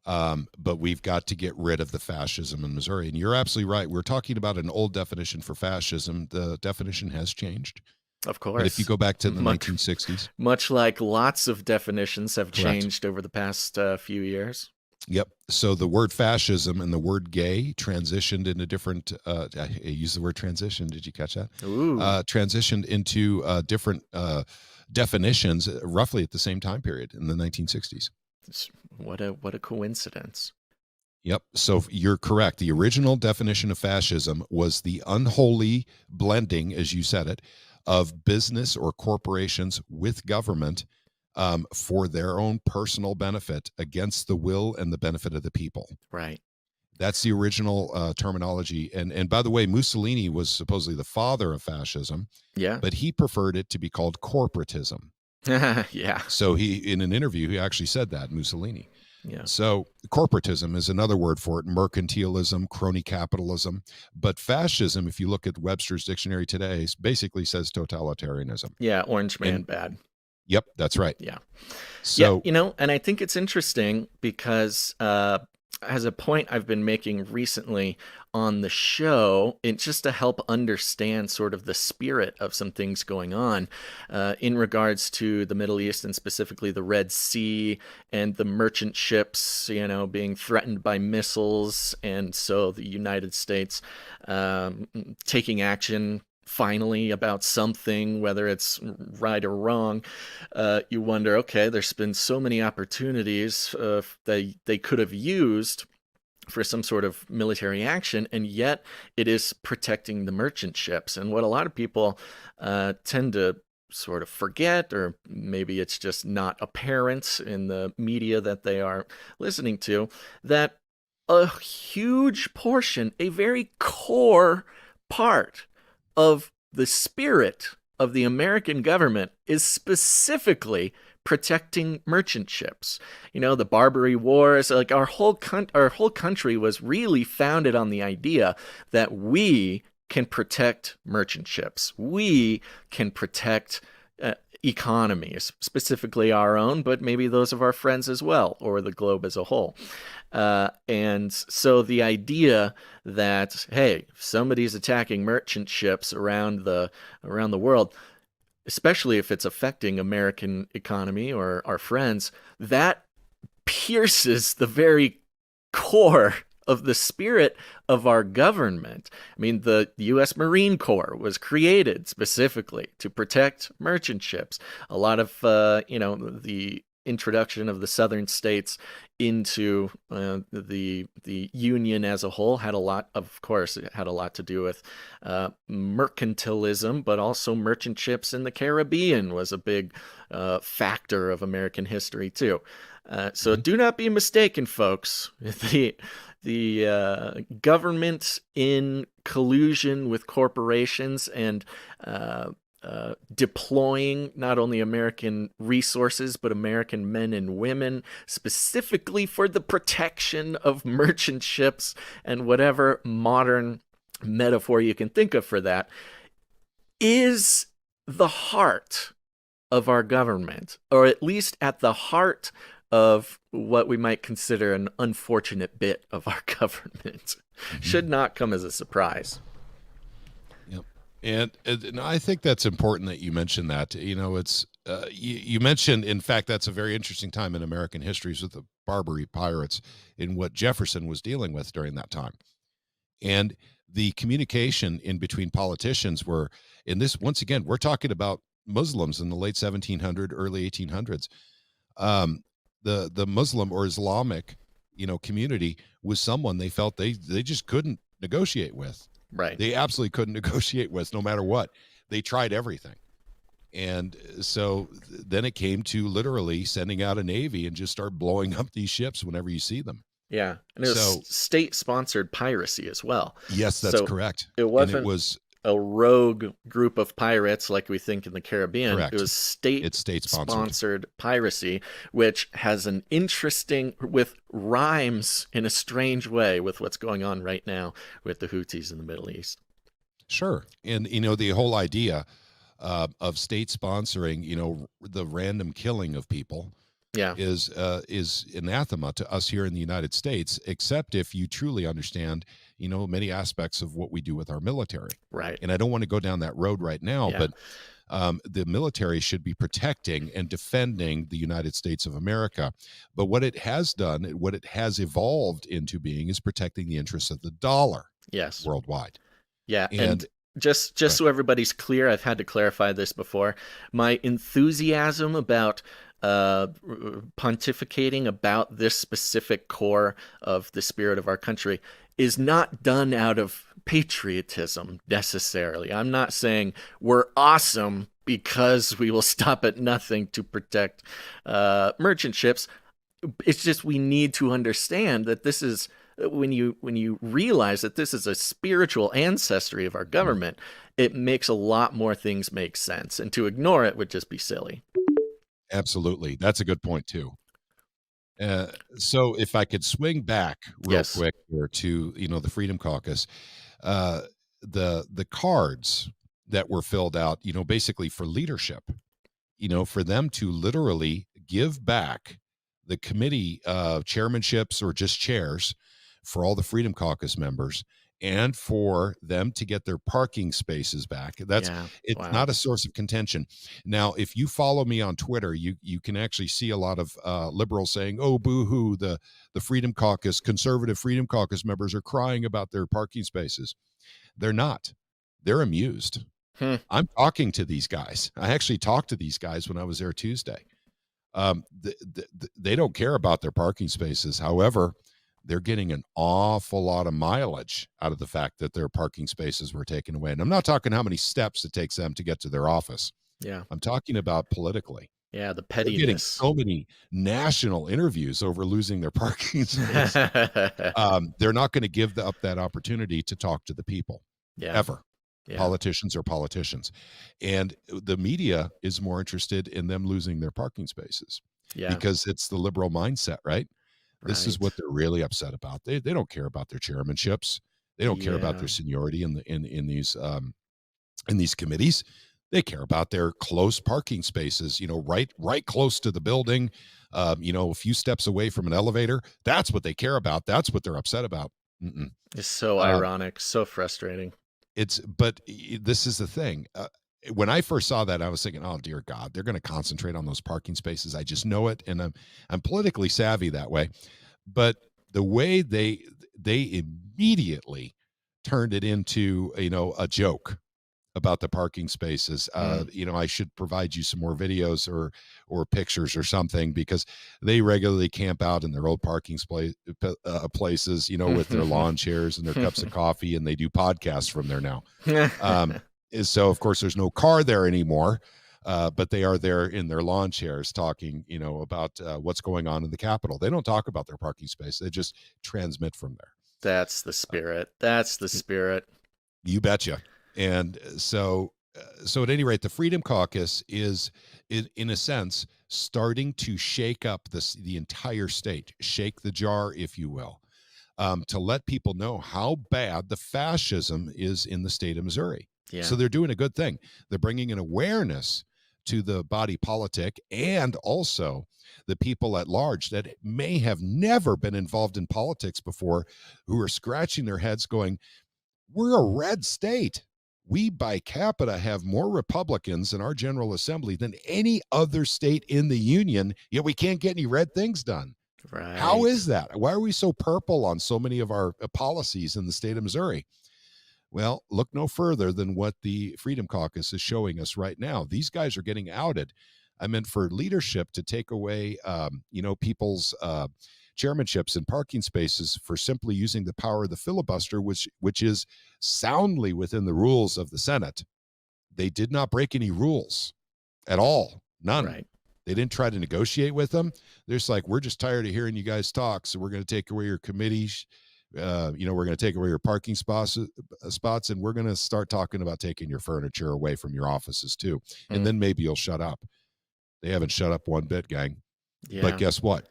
But we've got to get rid of the fascism in Missouri. And you're absolutely right. We're talking about an old definition for fascism. The definition has changed. Of course. But if you go back to the 1960s. Much like lots of definitions have Correct. changed over the past few years. Yep. So the word fascism and the word gay transitioned into different, I use the word transition. Did you catch that? Ooh. Transitioned into different definitions roughly at the same time period in the 1960s. What a coincidence. Yep. So you're correct. The original definition of fascism was the unholy blending, as you said it, of business or corporations with government for their own personal benefit against the will and the benefit of the people. Right. That's the original terminology. And by the way, Mussolini was supposedly the father of fascism. Yeah. But he preferred it to be called corporatism. Yeah. So in an interview, he actually said that, Mussolini. Yeah. So corporatism is another word for it, mercantilism, crony capitalism. But fascism, if you look at Webster's dictionary today, basically says totalitarianism. Yeah, Orange Man bad. Yep, that's right. Yeah. So yeah, and I think it's interesting because as a point I've been making recently on the show, and just to help understand sort of the spirit of some things going on in regards to the Middle East, and specifically the Red Sea and the merchant ships, being threatened by missiles, and so the United States taking action finally about something, whether it's right or wrong. You wonder, okay, there's been so many opportunities they could have used for some sort of military action, and yet it is protecting the merchant ships. And what a lot of people tend to sort of forget, or maybe it's just not apparent in the media that they are listening to, that a huge portion, a very core part of the spirit of the American government is specifically protecting merchant ships. The Barbary Wars, like our whole country was really founded on the idea that we can protect merchant ships. We can protect economies, specifically our own, but maybe those of our friends as well, or the globe as a whole. And so the idea that, hey, if somebody's attacking merchant ships around the world, especially if it's affecting American economy or our friends, that pierces the very core of the spirit of our government. I mean, the U.S. Marine Corps was created specifically to protect merchant ships. A lot of, the introduction of the southern states into the Union as a whole had a lot to do with mercantilism, but also merchant ships in the Caribbean was a big factor of American history too. So do not be mistaken, folks. The government in collusion with corporations and deploying not only American resources, but American men and women, specifically for the protection of merchant ships and whatever modern metaphor you can think of for that, is the heart of our government, or at least at the heart of what we might consider an unfortunate bit of our government. Should not come as a surprise. And I think that's important that you mentioned that. It's you mentioned, in fact, that's a very interesting time in American history with the Barbary pirates and what Jefferson was dealing with during that time. And the communication in between politicians were, in this, once again, we're talking about Muslims in the late 1700s, early 1800s. The Muslim or Islamic, community was someone they felt they just couldn't negotiate with. Right. They absolutely couldn't negotiate with, no matter what. They tried everything. And so then it came to literally sending out a navy and just start blowing up these ships whenever you see them. Yeah. And it was state-sponsored piracy as well. Yes, that's correct. It wasn't a rogue group of pirates like we think in the Caribbean. Correct. It was state-sponsored piracy, which has an interesting, with rhymes in a strange way with what's going on right now with the Houthis in the Middle East. Sure. And, the whole idea of state sponsoring, the random killing of people is anathema to us here in the United States, except if you truly understand many aspects of what we do with our military. Right. And I don't want to go down that road right now, but the military should be protecting and defending the United States of America. But what it has done, what it has evolved into being, is protecting the interests of the dollar. Yes. Worldwide. Yeah. And just so everybody's clear, I've had to clarify this before. My enthusiasm about pontificating about this specific core of the spirit of our country is not done out of patriotism necessarily. I'm not saying we're awesome because we will stop at nothing to protect merchant ships. It's just we need to understand that this is, when you realize that this is a spiritual ancestry of our government, it makes a lot more things make sense, and to ignore it would just be silly. Absolutely. That's a good point too. So if I could swing back real quick here to, the Freedom Caucus, the cards that were filled out, basically for leadership, for them to literally give back the committee chairmanships or just chairs for all the Freedom Caucus members, and for them to get their parking spaces back. It's Wow. not a source of contention. Now, if you follow me on Twitter, you can actually see a lot of liberals saying, "Oh, boo-hoo, the Freedom Caucus, conservative Freedom Caucus members are crying about their parking spaces." They're not. They're amused. I'm talking to these guys. I actually talked to these guys when I was there Tuesday. They don't care about their parking spaces. However, they're getting an awful lot of mileage out of the fact that their parking spaces were taken away. And I'm not talking how many steps it takes them to get to their office. Yeah. I'm talking about politically. Yeah, the They're getting pettiness. so many national interviews over losing their parking space. They're not going to give up that opportunity to talk to the people ever. Politicians are politicians. And the media is more interested in them losing their parking spaces because it's the liberal mindset, right? This is what they're really upset about. They don't care about their chairmanships. They don't care about their seniority in these committees. They care about their close parking spaces, right close to the building, a few steps away from an elevator. That's what they care about. That's what they're upset about. It's so ironic, so frustrating. But this is the thing. When I first saw that, I was thinking, "Oh dear God, they're going to concentrate on those parking spaces." I just know it, and I'm politically savvy that way. But the way they immediately turned it into a joke about the parking spaces. I should provide you some more videos or pictures or something, because they regularly camp out in their old parking places, with their lawn chairs and their cups of coffee, and they do podcasts from there now. So of course there's no car there anymore, but they are there in their lawn chairs talking, about what's going on in the Capitol. They don't talk about their parking space. They just transmit from there. That's the spirit. That's the spirit. You betcha. And so at any rate, the Freedom Caucus is, in a sense, starting to shake up the entire state, shake the jar, if you will, to let people know how bad the fascism is in the state of Missouri. Yeah. So they're doing a good thing. They're bringing an awareness to the body politic and also the people at large that may have never been involved in politics before, who are scratching their heads going, "We're a red state. We by capita have more Republicans in our General Assembly than any other state in the union, yet we can't get any red things done." Right. How is that? Why are we so purple on so many of our policies in the state of Missouri? Well, look no further than what the Freedom Caucus is showing us right now. These guys are getting outed. I meant for leadership to take away, people's chairmanships and parking spaces for simply using the power of the filibuster, which is soundly within the rules of the Senate. They did not break any rules at all. None. Right. They didn't try to negotiate with them. They're just like, "We're just tired of hearing you guys talk, so we're going to take away your committees. We're going to take away your parking spots, and we're going to start talking about taking your furniture away from your offices too. And then maybe you'll shut up." They haven't shut up one bit, gang. Yeah. But guess what?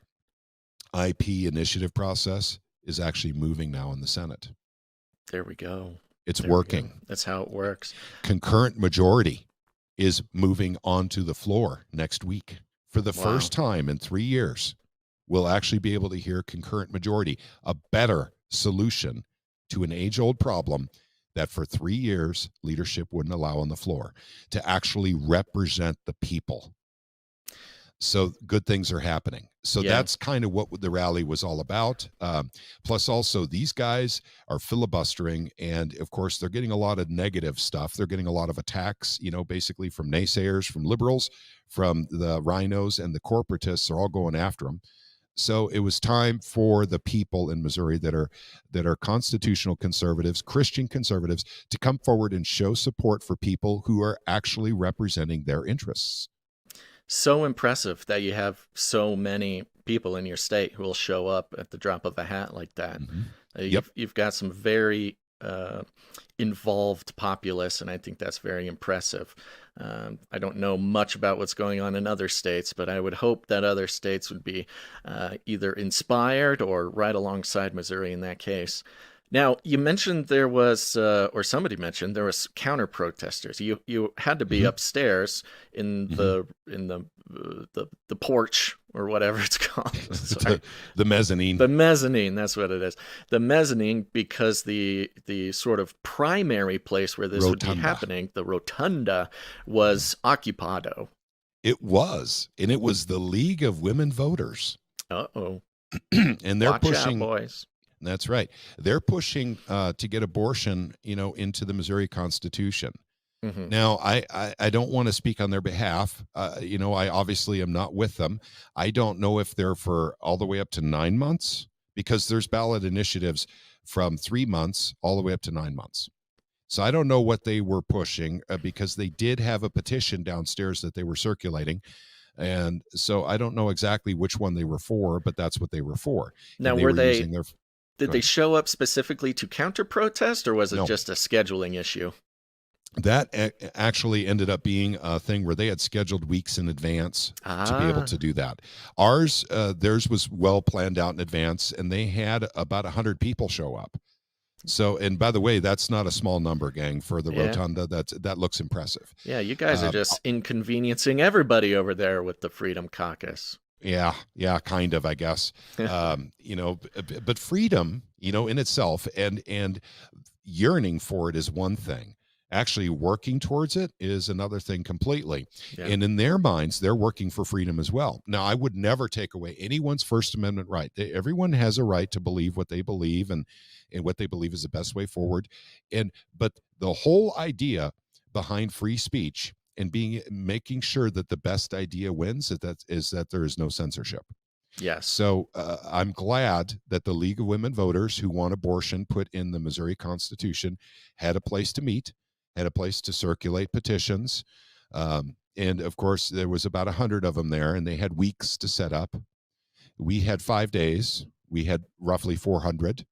IP initiative process is actually moving now in the Senate. There we go. It's working. That's how it works. Concurrent majority is moving onto the floor next week. For the first time in 3 years, we'll actually be able to hear concurrent majority, a better solution to an age-old problem that for 3 years leadership wouldn't allow on the floor, to actually represent the people. So good things are happening. So that's kind of what the rally was all about. Plus also these guys are filibustering, and of course they're getting a lot of negative stuff. They're getting a lot of attacks, basically from naysayers, from liberals, from the rhinos, and the corporatists are all going after them. So it was time for the people in Missouri that are constitutional conservatives, Christian conservatives, to come forward and show support for people who are actually representing their interests. So impressive that you have so many people in your state who will show up at the drop of a hat like that. You've got some very involved populace, and I think that's very impressive. I don't know much about what's going on in other states, but I would hope that other states would be either inspired or right alongside Missouri in that case. Now, you mentioned there was, or somebody mentioned there was counter protesters. You had to be upstairs in the porch or whatever it's called. Sorry. The mezzanine. The mezzanine, that's what it is. The mezzanine, because the sort of primary place where this would be happening, the rotunda, was occupado. It was, and it was the League of Women Voters. Uh-oh. And they're Watch pushing, out, boys. That's right. They're pushing to get abortion, into the Missouri Constitution. Mm-hmm. Now, I don't want to speak on their behalf. I obviously am not with them. I don't know if they're for all the way up to 9 months, because there's ballot initiatives from 3 months all the way up to 9 months. So I don't know what they were pushing, because they did have a petition downstairs that they were circulating. And so I don't know exactly which one they were for, but that's what they were for. Now, did they show up specifically to counter protest, or was it just a scheduling issue? That actually ended up being a thing where they had scheduled weeks in advance to be able to do that. Theirs was well planned out in advance, and they had about 100 people show up. So, and by the way, that's not a small number, gang, for the rotunda. That looks impressiove. Yeah, you guys are just inconveniencing everybody over there with the Freedom Caucus. Yeah, kind of, I guess. But freedom, in itself, and yearning for it is one thing. Actually working towards it is another thing completely. Yeah. And in their minds, they're working for freedom as well. Now, I would never take away anyone's First Amendment right. Everyone has a right to believe what they believe and what they believe is the best way forward. But the whole idea behind free speech and making sure that the best idea wins is that there is no censorship. Yes. So I'm glad that the League of Women Voters who want abortion put in the Missouri Constitution had a place to meet, had a place to circulate petitions. And of course, there was about 100 of them there, and they had weeks to set up. We had 5 days. We had roughly 400.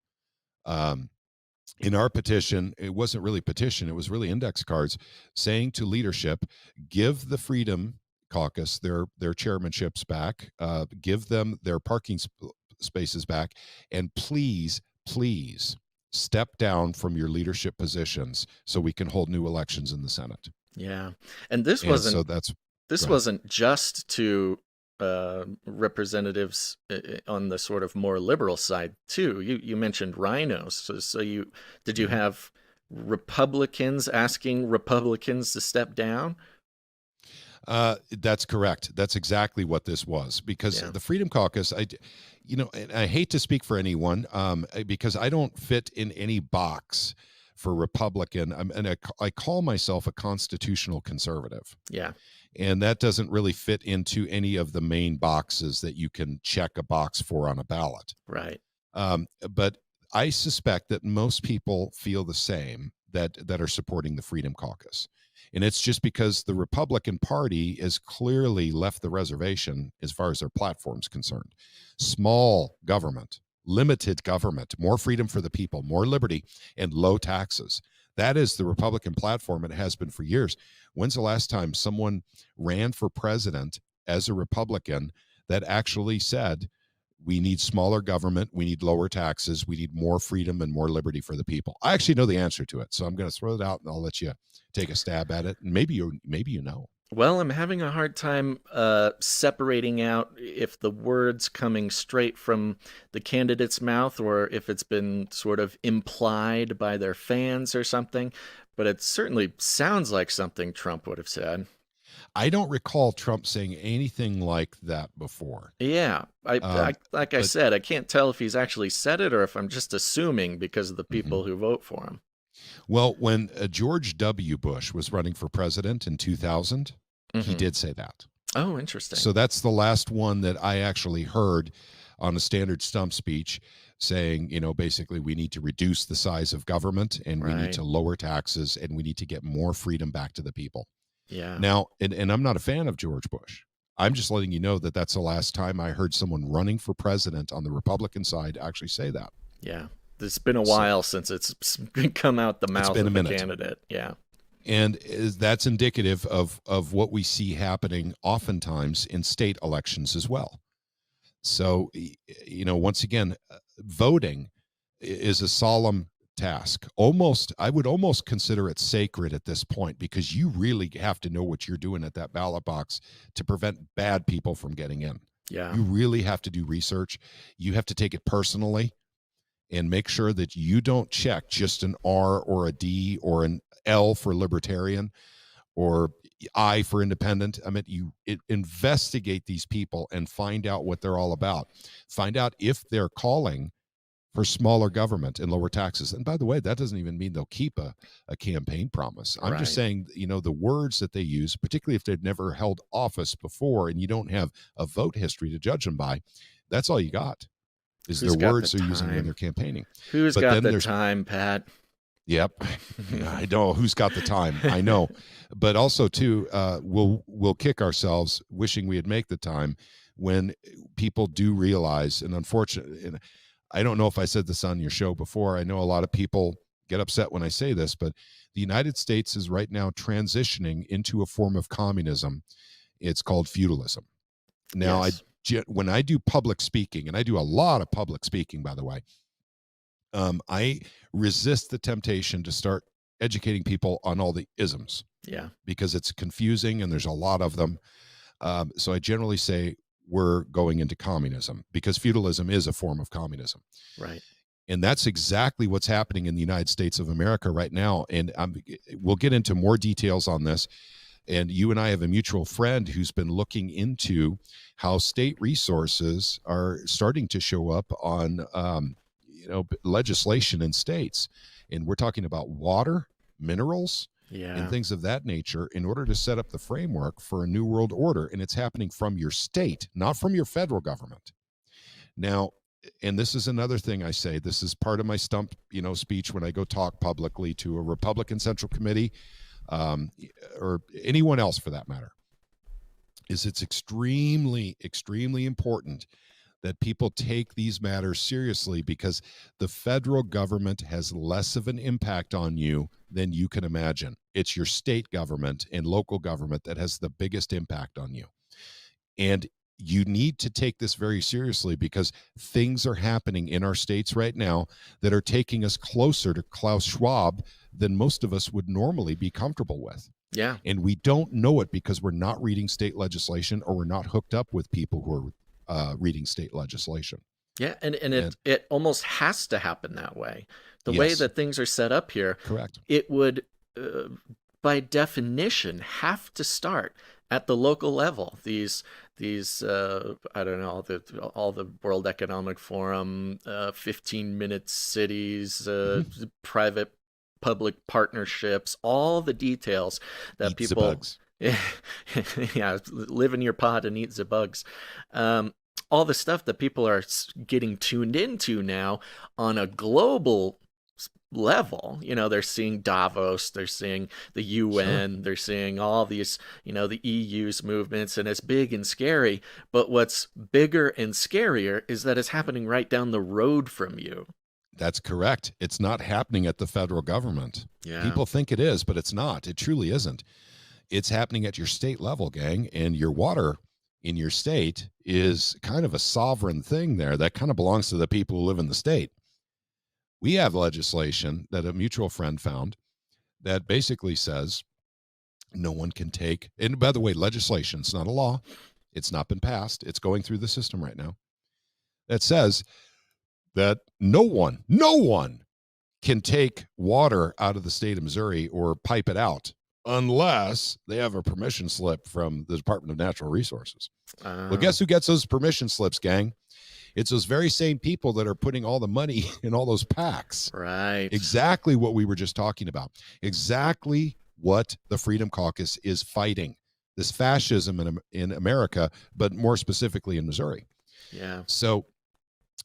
In our petition, it wasn't really petition, it was really index cards saying to leadership, give the Freedom Caucus their chairmanships back, give them their parking spaces back, and please step down from your leadership positions so we can hold new elections in the Senate. Yeah. And this wasn't just to representatives on the sort of more liberal side too. You mentioned rhinos. So did you have Republicans asking Republicans to step down? That's correct. That's exactly what this was, because the Freedom Caucus, I hate to speak for anyone, because I don't fit in any box for Republican. I call myself a constitutional conservative. Yeah. And that doesn't really fit into any of the main boxes that you can check a box for on a ballot. Right. But I suspect that most people feel the same that are supporting the Freedom Caucus. And it's just because the Republican Party has clearly left the reservation as far as their platform's concerned. Small government, limited government, more freedom for the people, more liberty, and low taxes. That is the Republican platform, and it has been for years. When's the last time someone ran for president as a Republican that actually said, we need smaller government, we need lower taxes, we need more freedom and more liberty for the people? I actually know the answer to it, so I'm going to throw it out and I'll let you take a stab at it. And maybe you know. Well, I'm having a hard time separating out if the word's coming straight from the candidate's mouth or if it's been sort of implied by their fans or something. But it certainly sounds like something Trump would have said. I don't recall Trump saying anything like that before. Yeah. I said, I can't tell if he's actually said it or if I'm just assuming because of the people who vote for him. Well, when George W. Bush was running for president in 2000, he did say that. Oh, interesting. So that's the last one that I actually heard on a standard stump speech saying, basically we need to reduce the size of government and we need to lower taxes and we need to get more freedom back to the people. Yeah. Now, and I'm not a fan of George Bush. I'm just letting you know that that's the last time I heard someone running for president on the Republican side actually say that. Yeah. It's been a while since it's come out the mouth of a candidate. Yeah. And that's indicative of what we see happening oftentimes in state elections as well. So, once again, voting is a solemn task. Almost, I would almost consider it sacred at this point, because you really have to know what you're doing at that ballot box to prevent bad people from getting in. Yeah. You really have to do research. You have to take it personally and make sure that you don't check just an R or a D or an L for libertarian or I for independent. I mean, investigate these people and find out what they're all about. Find out if they're calling for smaller government and lower taxes. And by the way, that doesn't even mean they'll keep a campaign promise. I'm just saying, the words that they use, particularly if they've never held office before and you don't have a vote history to judge them by, that's all you got is their words they're using when they're campaigning. Who's got the time, Pat? Yep. I know who's got the time. I know. But also too, we'll kick ourselves wishing we had make the time when people do realize, and unfortunately, I don't know if I said this on your show before. I know a lot of people get upset when I say this, but the United States is right now transitioning into a form of communism. It's called feudalism. Now, Yes. when I do public speaking, and I do a lot of public speaking, by the way, I resist the temptation to start educating people on all the isms. Yeah. Because it's confusing and there's a lot of them. So I generally say we're going into communism, because feudalism is a form of communism. Right. And that's exactly what's happening in the United States of America right now. And we'll get into more details on this. And you and I have a mutual friend who's been looking into how state resources are starting to show up on, legislation in states. And we're talking about water, minerals, and things of that nature in order to set up the framework for a new world order. And it's happening from your state, not from your federal government. Now, and this is another thing I say, this is part of my stump, speech when I go talk publicly to a Republican Central Committee, or anyone else for that matter, is it's extremely, extremely important that people take these matters seriously, because the federal government has less of an impact on you than you can imagine. It's your state government and local government that has the biggest impact on you. And you need to take this very seriously, because things are happening in our states right now that are taking us closer to Klaus Schwab than most of us would normally be comfortable with. Yeah. And we don't know it because we're not reading state legislation, or we're not hooked up with people who are reading state legislation. Yeah, and it almost has to happen that way. The way that things are set up here, correct, it would, by definition, have to start at the local level. These I don't know, all the World Economic Forum, 15-minute cities, private public partnerships, all the details that eat people. The bugs. Yeah, live in your pod and eat the bugs. All the stuff that people are getting tuned into now on a global level. They're seeing Davos, they're seeing the UN, they're seeing all these, the EU's movements, and it's big and scary. But what's bigger and scarier is that it's happening right down the road from you. That's correct. It's not happening at the federal government. Yeah. People think it is, but it's not. It truly isn't. It's happening at your state level, gang, and your water in your state is kind of a sovereign thing there that kind of belongs to the people who live in the state. We have legislation that a mutual friend found that basically says no one can take, and by the way, legislation, it's not a law. It's not been passed. It's going through the system right now. That says that no one can take water out of the state of Missouri or pipe it out unless they have a permission slip from the Department of Natural Resources. Well, guess who gets those permission slips, gang? It's those very same people that are putting all the money in all those PACs. Right. Exactly what we were just talking about. Exactly what the Freedom Caucus is fighting. This fascism in America, but more specifically in Missouri. Yeah. So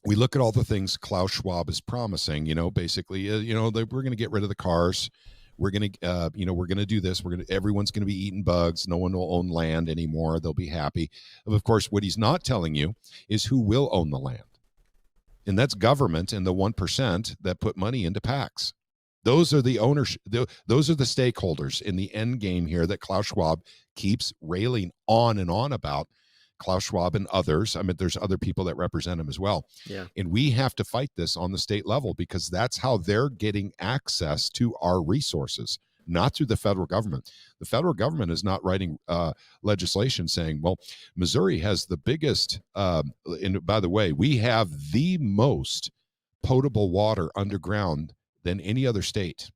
we look at all the things Klaus Schwab is promising, basically, we're going to get rid of the cars. We're going to, we're going to do this. Everyone's going to be eating bugs. No one will own land anymore. They'll be happy. Of course, what he's not telling you is who will own the land. And that's government and the 1% that put money into PACs. Those are the ownership. Those are the stakeholders in the end game here that Klaus Schwab keeps railing on and on about. Klaus Schwab and others. I mean, there's other people that represent him as well. Yeah. And we have to fight this on the state level because that's how they're getting access to our resources, not through the federal government. The federal government is not writing legislation saying, well, Missouri has the biggest, and by the way, we have the most potable water underground than any other state.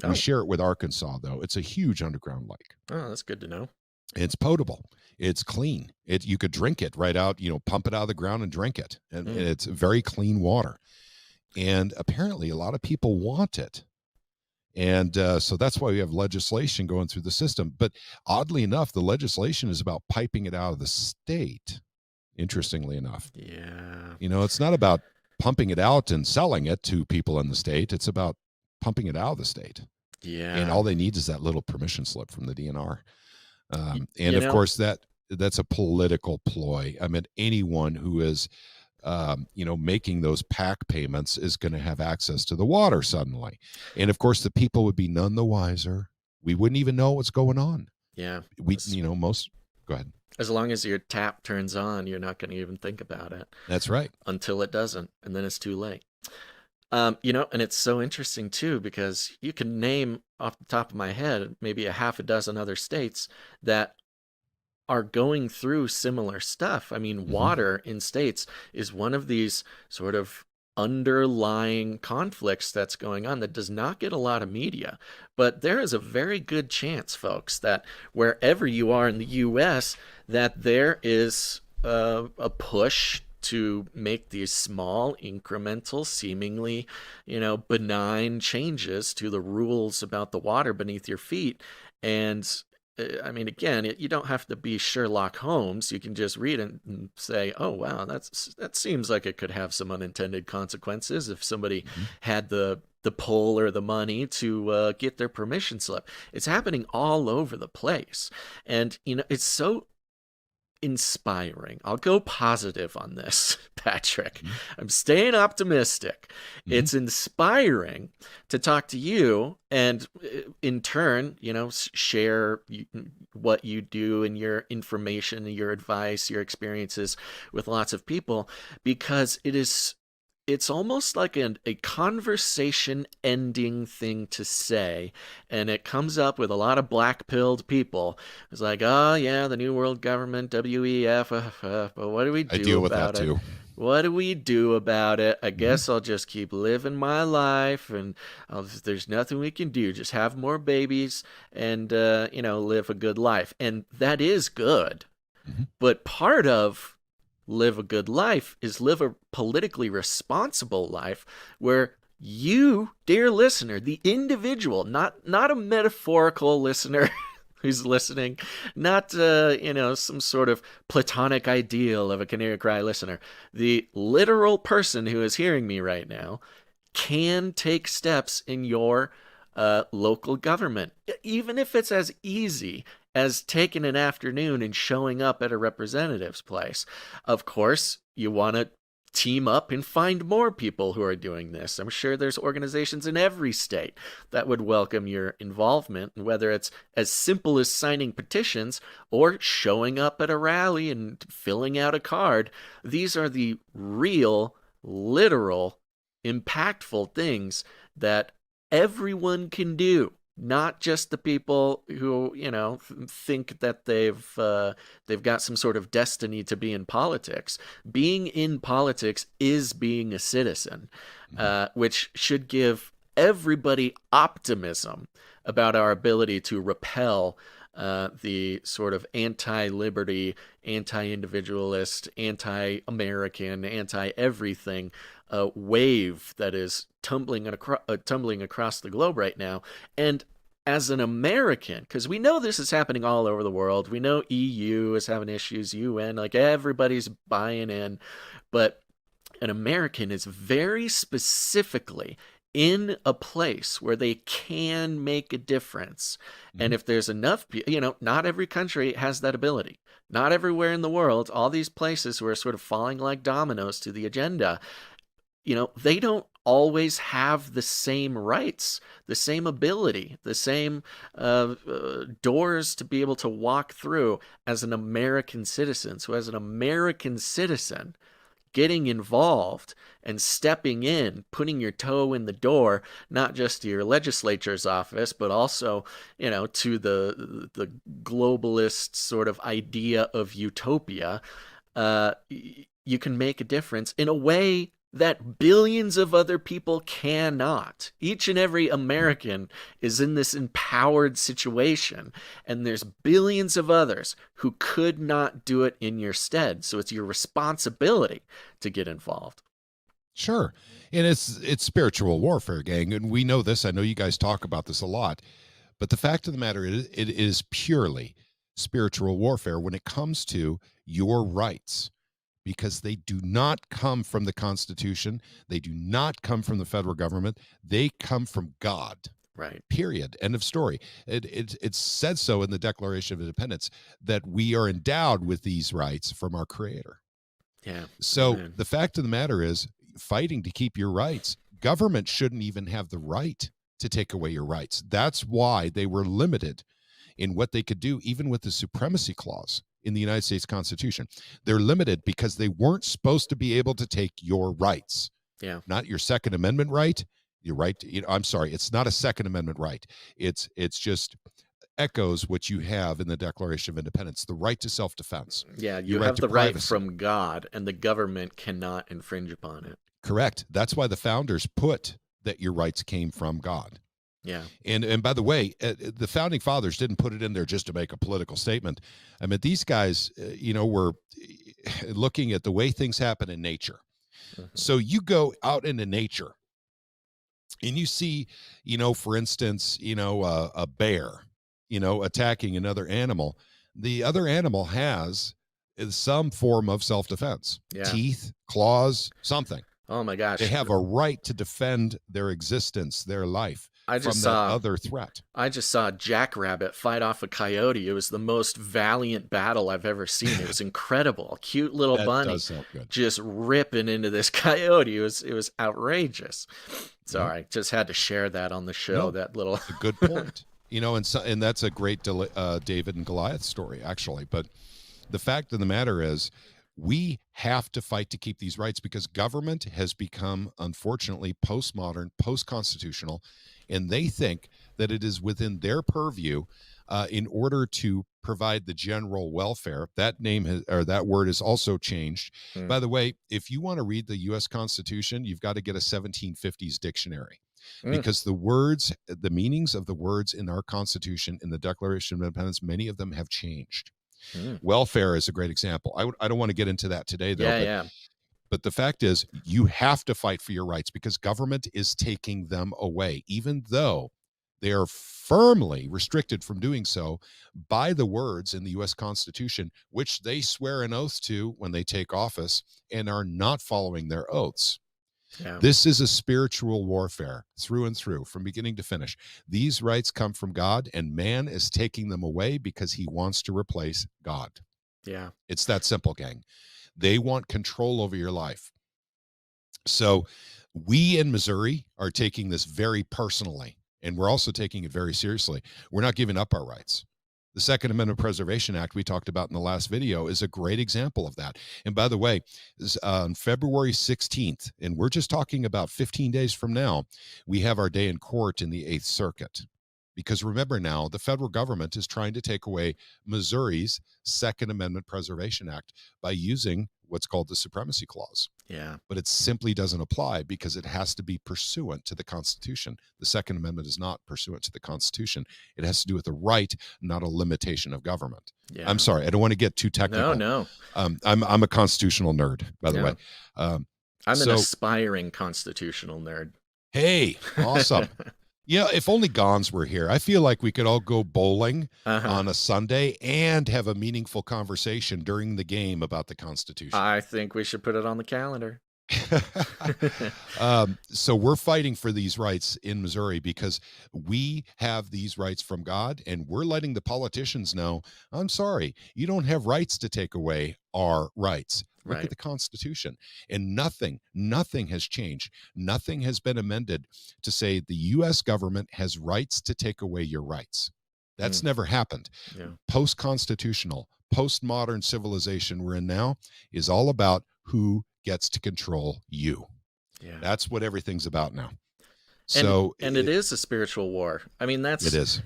Oh. We share it with Arkansas, though. It's a huge underground lake. Oh, that's good to know. It's potable. It's clean. You could drink it right out, pump it out of the ground and drink it. And it's very clean water. And apparently a lot of people want it. And so that's why we have legislation going through the system. But oddly enough, the legislation is about piping it out of the state, interestingly enough. Yeah. It's not about pumping it out and selling it to people in the state. It's about pumping it out of the state. Yeah. And all they need is that little permission slip from the DNR. And of course, that's a political ploy. I mean, anyone who is, making those PAC payments is going to have access to the water suddenly. And of course, the people would be none the wiser. We wouldn't even know what's going on. Yeah. Go ahead. As long as your tap turns on, you're not going to even think about it. That's right. Until it doesn't. And then it's too late. And it's so interesting too, because you can name off the top of my head, maybe a half a dozen other states that are going through similar stuff. I mean, water in states is one of these sort of underlying conflicts that's going on that does not get a lot of media. But there is a very good chance, folks, that wherever you are in the U.S., that there is a push to make these small, incremental, seemingly, benign changes to the rules about the water beneath your feet. And I mean, again, you don't have to be Sherlock Holmes. You can just read it and say, oh, wow, that seems like it could have some unintended consequences if somebody had the pull or the money to get their permission slip. It's happening all over the place. And, it's so inspiring. I'll go positive on this, Patrick. I'm staying optimistic. It's inspiring to talk to you and in turn, share what you do and your information, your advice, your experiences with lots of people, because it's almost like a conversation ending thing to say, and it comes up with a lot of black-pilled people. It's like, oh yeah, the New World Government, WEF, but what do we do about it? I deal with that too. What do we do about it? I guess I'll just keep living my life, and there's nothing we can do. Just have more babies and, live a good life. And that is good. But part of live a good life is live a politically responsible life where you, dear listener, the individual, not a metaphorical listener who's listening, not, some sort of platonic ideal of a Canary Cry listener. The literal person who is hearing me right now can take steps in your local government, even if it's as easy as taking an afternoon and showing up at a representative's place. Of course, you want to team up and find more people who are doing this. I'm sure there's organizations in every state that would welcome your involvement, whether it's as simple as signing petitions or showing up at a rally and filling out a card. These are the real, literal, impactful things that everyone can do. Not just the people who, think that they've got some sort of destiny to be in politics. Being in politics is being a citizen, which should give everybody optimism about our ability to repel the sort of anti-liberty, anti-individualist, anti-American, anti-everything wave that is tumbling across the globe right now. And as an American, because we know this is happening all over the world, we know EU is having issues, UN, like everybody's buying in, but an American is very specifically in a place where they can make a difference. And if there's enough, not every country has that ability. Not everywhere in the world, all these places who are sort of falling like dominoes to the agenda, they don't always have the same rights, the same ability, the same doors to be able to walk through as an American citizen. So as an American citizen, getting involved and stepping in, putting your toe in the door, not just to your legislature's office, but also, to the globalist sort of idea of utopia, you can make a difference in a way that billions of other people cannot. Each and every American is in this empowered situation, and there's billions of others who could not do it in your stead. So it's your responsibility to get involved. Sure. And it's spiritual warfare, gang. And we know this. I know you guys talk about this a lot. But the fact of the matter is, it is purely spiritual warfare when it comes to your rights, because they do not come from the Constitution. They do not come from the federal government. They come from God. Right. Period. End of story. It said so in the Declaration of Independence that we are endowed with these rights from our Creator. Yeah. So Amen. the fact of the matter is, fighting to keep your rights, government shouldn't even have the right to take away your rights. That's why they were limited in what they could do, even with the supremacy clause in the United States Constitution. They're limited because they weren't supposed to be able to take your rights. Yeah. Not your Second Amendment right. Your right to, I'm sorry, it's not a Second Amendment right. It's just echoes what you have in the Declaration of Independence, the right to self-defense. Yeah, you right have to the right privacy. from God, and the government cannot infringe upon it. Correct. That's why the founders put that your rights came from God. Yeah. And by the way, the founding fathers didn't put it in there just to make a political statement. I mean, these guys, were looking at the way things happen in nature. Mhm. So you go out into nature and you see, for instance, a bear, attacking another animal. The other animal has some form of self-defense, Yeah. teeth, claws, something. Oh my gosh. They have a right to defend their existence, their life from that other threat. I just saw a jackrabbit fight off a coyote. It was the most valiant battle I've ever seen. It was incredible. A cute little That bunny does sound good. just ripping into this coyote. It was outrageous. So Yeah. I just had to share that on the show. No, that little a good point. And that's a great David and Goliath story, actually. But the fact of the matter is, we have to fight to keep these rights because government has become, unfortunately, postmodern, post-constitutional, and they think that it is within their purview in order to provide the general welfare. That that word is also changed. By the way, if you want to read the U.S. Constitution, you've got to get a 1750s dictionary. Because the meanings of the words in our Constitution, in the Declaration of Independence, many of them have changed. Welfare is a great example. I don't want to get into that today, though. But the fact is, you have to fight for your rights because government is taking them away, even though they are firmly restricted from doing so by the words in the U.S. Constitution, which they swear an oath to when they take office and are not following their oaths. Yeah. This is a spiritual warfare through and through, from beginning to finish. These rights come from God, and man is taking them away because he wants to replace God. Yeah. It's that simple, gang. They want control over your life. So we in Missouri are taking this very personally, and we're also taking it very seriously. We're not giving up our rights. The Second Amendment Preservation Act we talked about in the last video is a great example of that. And by the way, on February 16th, and we're just talking about 15 days from now, we have our day in court in the 8th Circuit. Because remember now, the federal government is trying to take away Missouri's Second Amendment Preservation Act by using what's called the Supremacy Clause. Yeah. But it simply doesn't apply because it has to be pursuant to the Constitution. The Second Amendment is not pursuant to the Constitution. It has to do with the right, not a limitation of government. Yeah. I'm sorry, I don't want to get too technical. No. I'm a constitutional nerd, by the way. I'm an aspiring constitutional nerd. Hey, awesome. Yeah, if only Gons were here. I feel like we could all go bowling on a Sunday and have a meaningful conversation during the game about the Constitution. I think we should put it on the calendar. So we're fighting for these rights in Missouri because we have these rights from God, and we're letting the politicians know, I'm sorry, you don't have rights to take away our rights. Look Right. at the Constitution. And nothing has changed. Nothing has been amended to say the U.S. government has rights to take away your rights. That's never happened. Yeah. Post-constitutional, postmodern civilization we're in now is all about who gets to control you. Yeah. That's what everything's about now. And, So and it is a spiritual war. I mean, that's it is.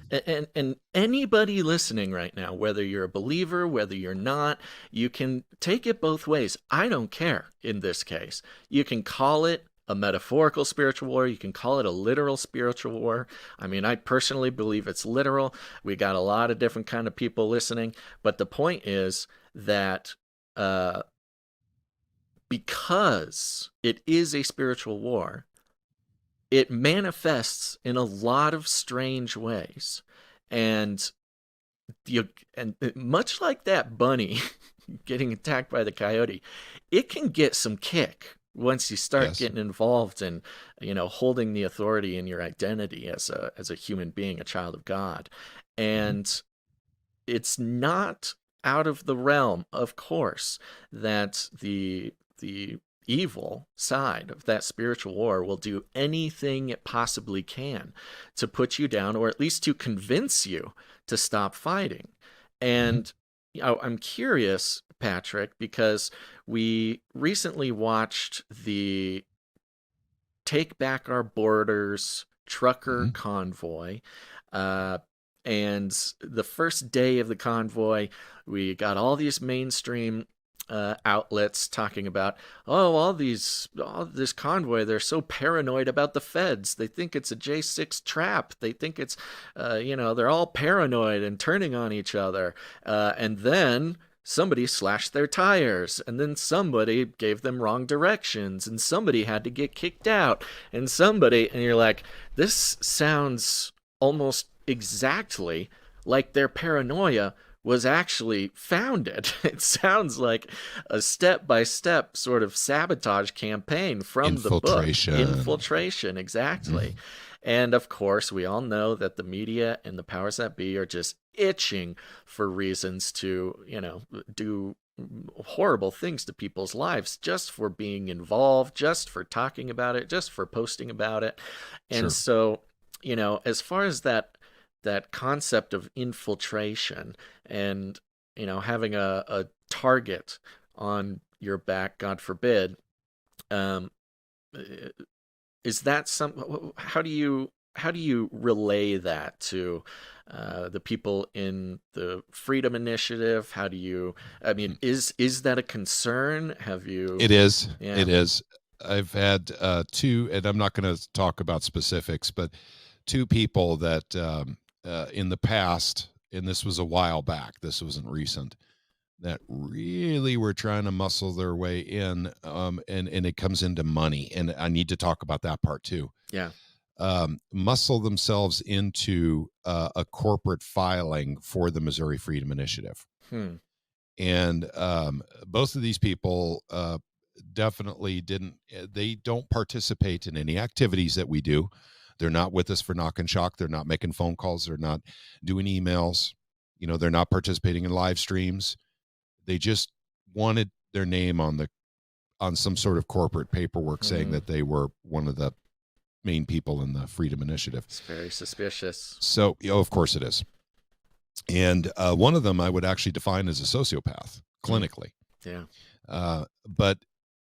And anybody listening right now, whether you're a believer, whether you're not, you can take it both ways. I don't care in this case. You can call it a metaphorical spiritual war. You can call it a literal spiritual war. I mean, I personally believe it's literal. We got a lot of different kind of people listening. But the point is that because it is a spiritual war, it manifests in a lot of strange ways. And much like that bunny getting attacked by the coyote, it can get some kick once you start getting involved in, holding the authority in your identity as a human being, a child of God. And it's not out of the realm, of course, that the evil side of that spiritual war will do anything it possibly can to put you down, or at least to convince you to stop fighting. And I'm curious, Patrick, because we recently watched the Take Back Our Borders trucker convoy. And the first day of the convoy, we got all these mainstream outlets talking about, all this convoy, they're so paranoid about the feds. They think it's a J6 trap. They think it's, they're all paranoid and turning on each other. And then somebody slashed their tires, and then somebody gave them wrong directions, and somebody had to get kicked out, and you're like, this sounds almost exactly like their paranoia was actually founded. It sounds like a step-by-step sort of sabotage campaign from the book. Infiltration, exactly. And of course, we all know that the media and the powers that be are just itching for reasons to, do horrible things to people's lives just for being involved, just for talking about it, just for posting about it. And so, as far as that concept of infiltration and, having a target on your back, God forbid, is that how do you relay that to the people in the Freedom Initiative? Is that a concern? It is. Yeah. It is. I've had two, and I'm not going to talk about specifics, but two people that in the past, and this was a while back, this wasn't recent, that really were trying to muscle their way in, and it comes into money, and I need to talk about that part too. Yeah. Muscle themselves into a corporate filing for the Missouri Freedom Initiative. And both of these people definitely don't participate in any activities that we do. They're not with us for Knock and Shock. They're not making phone calls. They're not doing emails. They're not participating in live streams. They just wanted their name on some sort of corporate paperwork saying that they were one of the main people in the Freedom Initiative. It's very suspicious. So, of course it is. And one of them I would actually define as a sociopath clinically. Yeah. But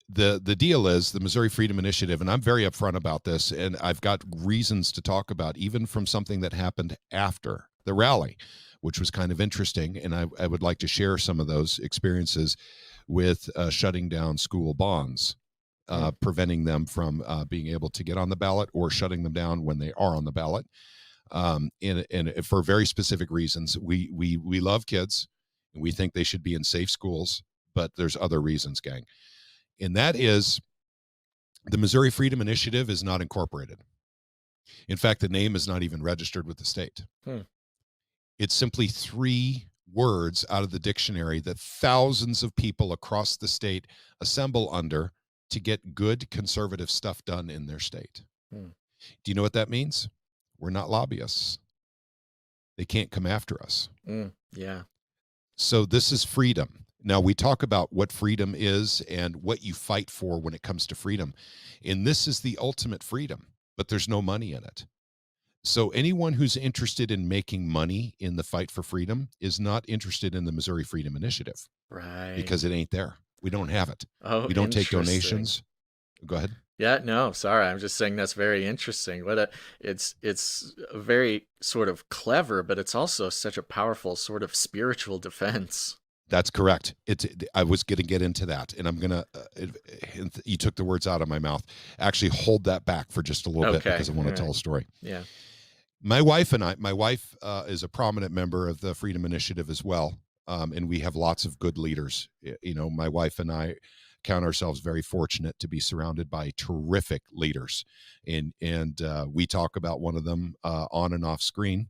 the deal is the Missouri Freedom Initiative, and I'm very upfront about this, and I've got reasons to talk about, even from something that happened after the rally, which was kind of interesting. And I would like to share some of those experiences with shutting down school bonds, preventing them from being able to get on the ballot, or shutting them down when they are on the ballot. And for very specific reasons. We love kids, and we think they should be in safe schools, but there's other reasons, gang. And that is, the Missouri Freedom Initiative is not incorporated. In fact, the name is not even registered with the state. It's simply 3 words out of the dictionary that thousands of people across the state assemble under to get good conservative stuff done in their state. Do you know what that means? We're not lobbyists. They can't come after us. Yeah. So this is freedom. Now, we talk about what freedom is and what you fight for when it comes to freedom. And this is the ultimate freedom, but there's no money in it. So anyone who's interested in making money in the fight for freedom is not interested in the Missouri Freedom Initiative. Right. Because it ain't there. We don't have it. Oh, we don't take interesting. donations. Go ahead. Yeah, no, sorry. I'm just saying that's very interesting. It's very sort of clever, but it's also such a powerful sort of spiritual defense. That's correct. I was going to get into that, and I'm going to, you took the words out of my mouth. Actually, hold that back for just a little bit because I want to tell a story. Yeah. My wife is a prominent member of the Freedom Initiative as well. And we have lots of good leaders. You know, my wife and I count ourselves very fortunate to be surrounded by terrific leaders. And we talk about one of them on and off screen.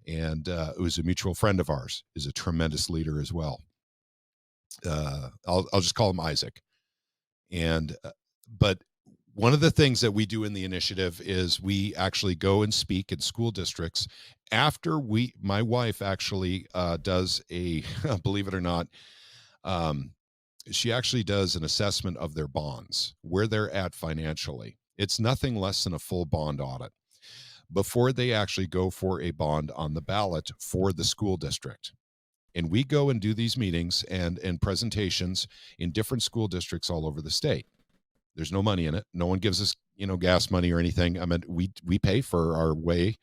And it was a mutual friend of ours, is a tremendous leader as well. I'll just call him Isaac. And but one of the things that we do in the initiative is we actually go and speak in school districts after my wife actually does a, believe it or not, she actually does an assessment of their bonds, where they're at financially. It's nothing less than a full bond audit before they actually go for a bond on the ballot for the school district. And we go and do these meetings and presentations in different school districts all over the state. There's no money in it. No one gives us, gas money or anything. I mean, we pay for our way.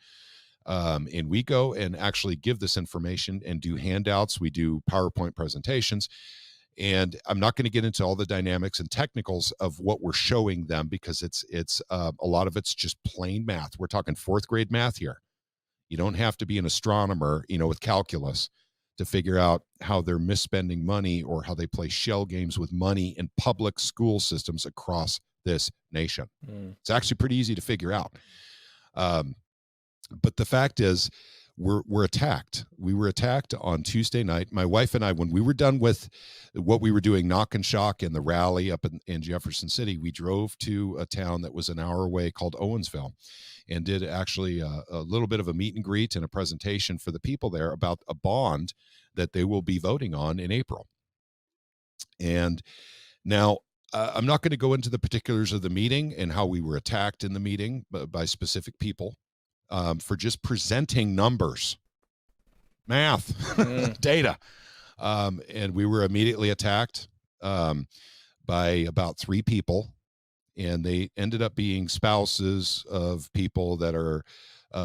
And we go and actually give this information and do handouts. We do PowerPoint presentations. And I'm not going to get into all the dynamics and technicals of what we're showing them because it's a lot of it's just plain math. We're talking fourth grade math here. You don't have to be an astronomer, with calculus to figure out how they're misspending money or how they play shell games with money in public school systems across this nation. It's actually pretty easy to figure out. But the fact is, we're attacked. We were attacked on Tuesday night. My wife and I, when we were done with what we were doing, Knock and Shock and the rally up in Jefferson City, we drove to a town that was an hour away called Owensville and did actually a little bit of a meet and greet and a presentation for the people there about a bond that they will be voting on in April. And now I'm not going to go into the particulars of the meeting and how we were attacked in the meeting by specific people. For just presenting numbers, math, data. And we were immediately attacked by about 3 people. And they ended up being spouses of people that are,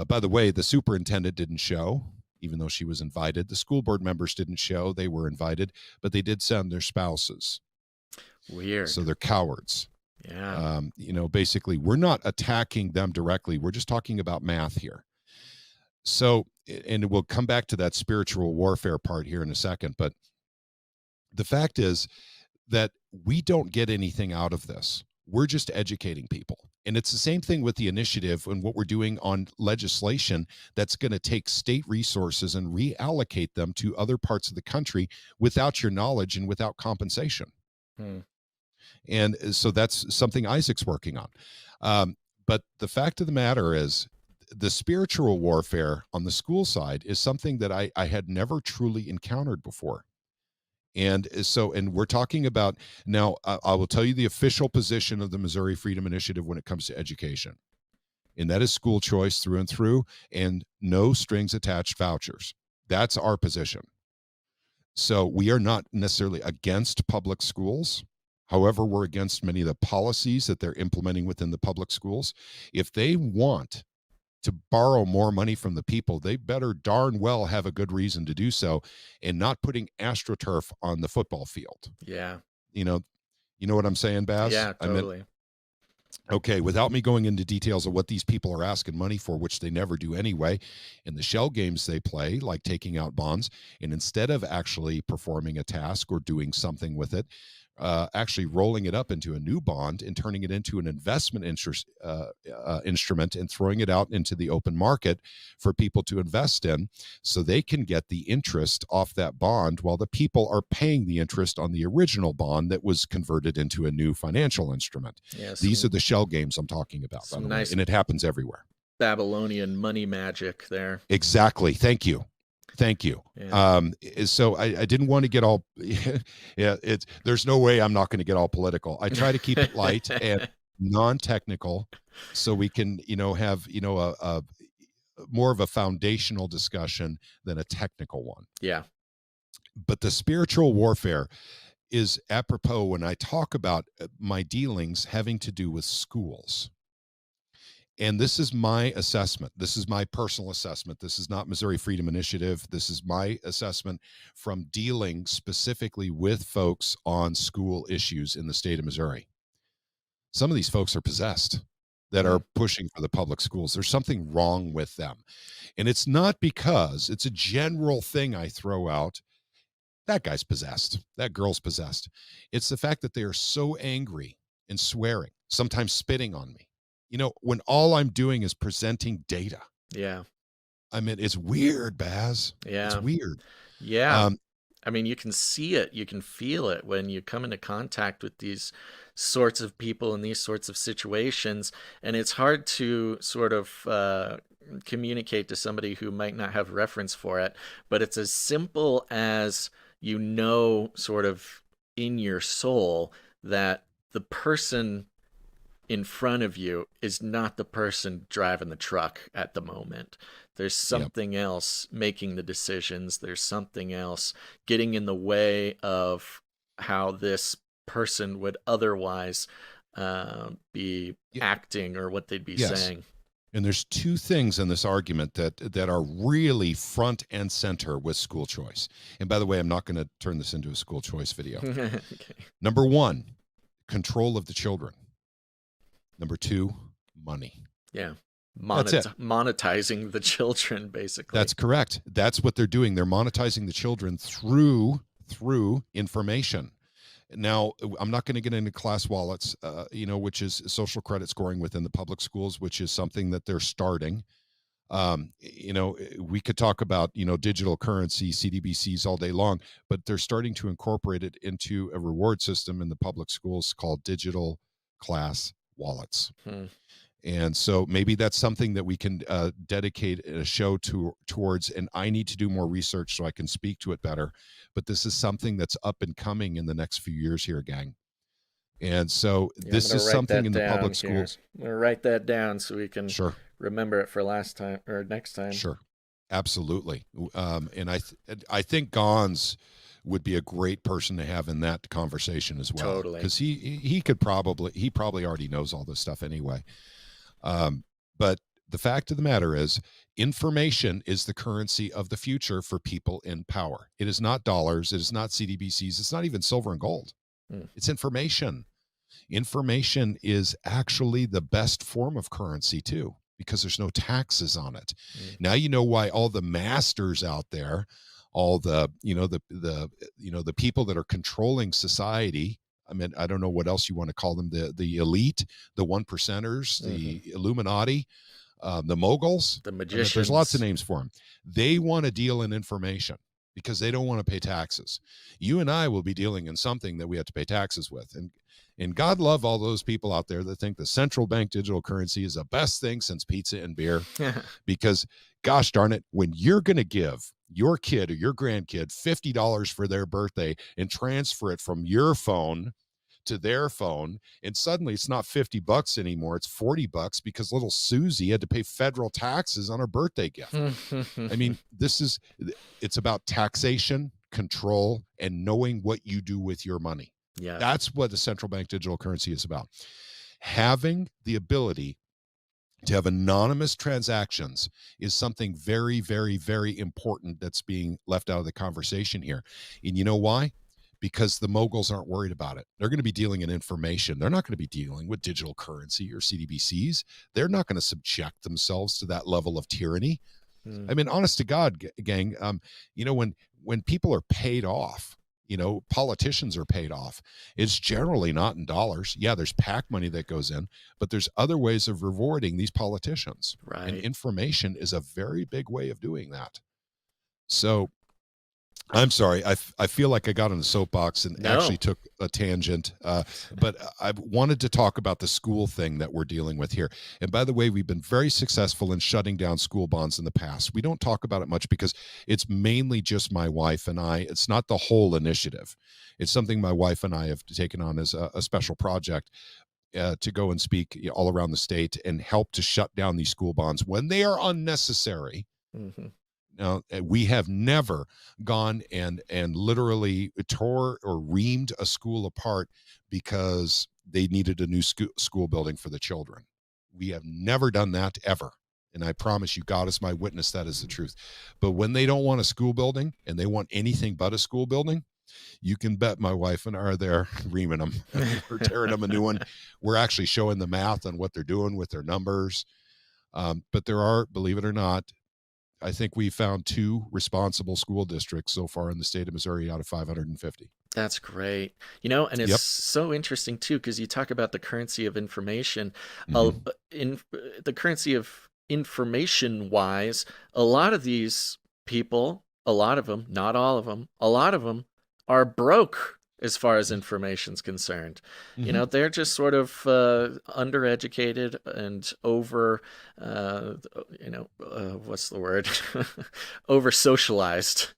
by the way, the superintendent didn't show, even though she was invited. The school board members didn't show. They were invited, but they did send their spouses. Weird. So they're cowards. Yeah. Basically, we're not attacking them directly. We're just talking about math here. So, and we'll come back to that spiritual warfare part here in a second. But the fact is that we don't get anything out of this. We're just educating people. And it's the same thing with the initiative and what we're doing on legislation that's going to take state resources and reallocate them to other parts of the country without your knowledge and without compensation. And so that's something Isaac's working on. But the fact of the matter is the spiritual warfare on the school side is something that I had never truly encountered before. And so, and we're talking about now, I will tell you the official position of the Missouri Freedom Initiative when it comes to education. And that is school choice through and through and no strings attached vouchers. That's our position. So we are not necessarily against public schools. However, we're against many of the policies that they're implementing within the public schools. If they want to borrow more money from the people, they better darn well have a good reason to do so and not putting AstroTurf on the football field. Yeah. You know what I'm saying, Baz? Yeah, totally. Okay, without me going into details of what these people are asking money for, which they never do anyway, in the shell games they play, like taking out bonds, and instead of actually performing a task or doing something with it, actually rolling it up into a new bond and turning it into an investment instrument and throwing it out into the open market for people to invest in so they can get the interest off that bond while the people are paying the interest on the original bond that was converted into a new financial instrument. Yes. These are the shell games I'm talking about, by the way, and it happens everywhere. Babylonian money magic there. Exactly. Thank you. Thank you. Yeah. So I didn't want to get all, yeah, there's no way I'm not going to get all political. I try to keep it light and non-technical so we can, have, a more of a foundational discussion than a technical one. Yeah. But the spiritual warfare is apropos when I talk about my dealings having to do with schools. And this is my assessment. This is my personal assessment. This is not Missouri Freedom Initiative. This is my assessment from dealing specifically with folks on school issues in the state of Missouri. Some of these folks are possessed that are pushing for the public schools. There's something wrong with them. And it's not because it's a general thing I throw out. That guy's possessed. That girl's possessed. It's the fact that they are so angry and swearing, sometimes spitting on me. When all I'm doing is presenting data. Yeah. I mean, it's weird, Baz. Yeah. It's weird. Yeah. I mean, you can see it, you can feel it when you come into contact with these sorts of people in these sorts of situations. And it's hard to sort of communicate to somebody who might not have reference for it. But it's as simple as, sort of in your soul that the person in front of you is not the person driving the truck at the moment. There's something else making the decisions. There's something else getting in the way of how this person would otherwise be acting or what they'd be saying. And there's two things in this argument that are really front and center with school choice. And by the way, I'm not going to turn this into a school choice video. Okay. Number one, control of the children. Number two, money. Yeah. That's it. Monetizing the children, basically. That's correct. That's what they're doing. They're monetizing the children through information. Now, I'm not going to get into class wallets, which is social credit scoring within the public schools, which is something that they're starting. We could talk about, digital currency, CDBCs all day long, but they're starting to incorporate it into a reward system in the public schools called digital class wallets. And so maybe that's something that we can dedicate a show towards, and I need to do more research so I can speak to it better. But this is something that's up and coming in the next few years here, gang. And so this is something in the public schools. I'm going to write that down so we can remember it for last time or next time. Sure. Absolutely. And I think Gons would be a great person to have in that conversation as well. Totally. Because he probably already knows all this stuff anyway. But the fact of the matter is, information is the currency of the future for people in power. It is not dollars. It is not CDBCs. It's not even silver and gold. It's information. Information is actually the best form of currency too, because there's no taxes on it. Now you know why all the masters out there, all the the people that are controlling society. I mean, I don't know what else you want to call them, the elite, the one percenters, the Illuminati, the moguls, the magicians. There's lots of names for them. They want to deal in information because they don't want to pay taxes. You and I will be dealing in something that we have to pay taxes with. And God love all those people out there that think the central bank digital currency is the best thing since pizza and beer. Because gosh darn it, when you're going to give your kid or your grandkid $50 for their birthday and transfer it from your phone to their phone, and suddenly it's not $50 anymore, it's $40 because little Susie had to pay federal taxes on her birthday gift. I mean, it's about taxation, control, and knowing what you do with your money. Yeah, that's what the central bank digital currency is about. Having the ability to have anonymous transactions is something very, very, very important that's being left out of the conversation here. And you know why? Because the moguls aren't worried about it. They're going to be dealing in information. They're not going to be dealing with digital currency or CDBCs. They're not going to subject themselves to that level of tyranny. I mean, honest to God, gang, when people are paid off, politicians are paid off. It's generally not in dollars. Yeah, there's PAC money that goes in, but there's other ways of rewarding these politicians. Right. And information is a very big way of doing that. So I'm sorry. I feel like I got on a soapbox and No. actually took a tangent. But I wanted to talk about the school thing that we're dealing with here. And by the way, we've been very successful in shutting down school bonds in the past. We don't talk about it much because it's mainly just my wife and I. It's not the whole initiative. It's something my wife and I have taken on as a special project to go and speak all around the state and help to shut down these school bonds when they are unnecessary. Mm-hmm. Now, we have never gone and literally tore or reamed a school apart because they needed a new school building for the children. We have never done that ever. And I promise you, God is my witness, that is the truth. But when they don't want a school building and they want anything but a school building, you can bet my wife and I are there reaming them. We're tearing them a new one. We're actually showing the math on what they're doing with their numbers. But there are, believe it or not, I think we found 2 responsible school districts so far in the state of Missouri out of 550. That's great. And it's Yep. so interesting too, because you talk about the currency of information. Mhm. In the currency of information wise, a lot of these people, a lot of them, not all of them, a lot of them are broke as far as information's concerned. Mhm. They're just sort of undereducated and what's the word? Over socialized.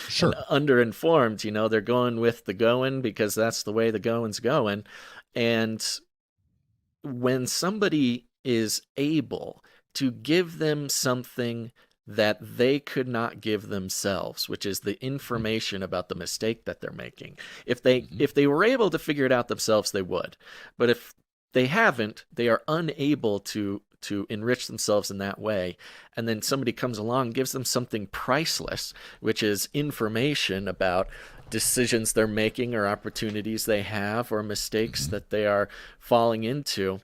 Sure. And underinformed. They're going with the going because that's the way the going's going. And when somebody is able to give them something that they could not give themselves, which is the information about the mistake that they're making. If they were able to figure it out themselves, they would. But if they haven't, they are unable to enrich themselves in that way. And then somebody comes along and gives them something priceless, which is information about decisions they're making or opportunities they have or mistakes that they are falling into.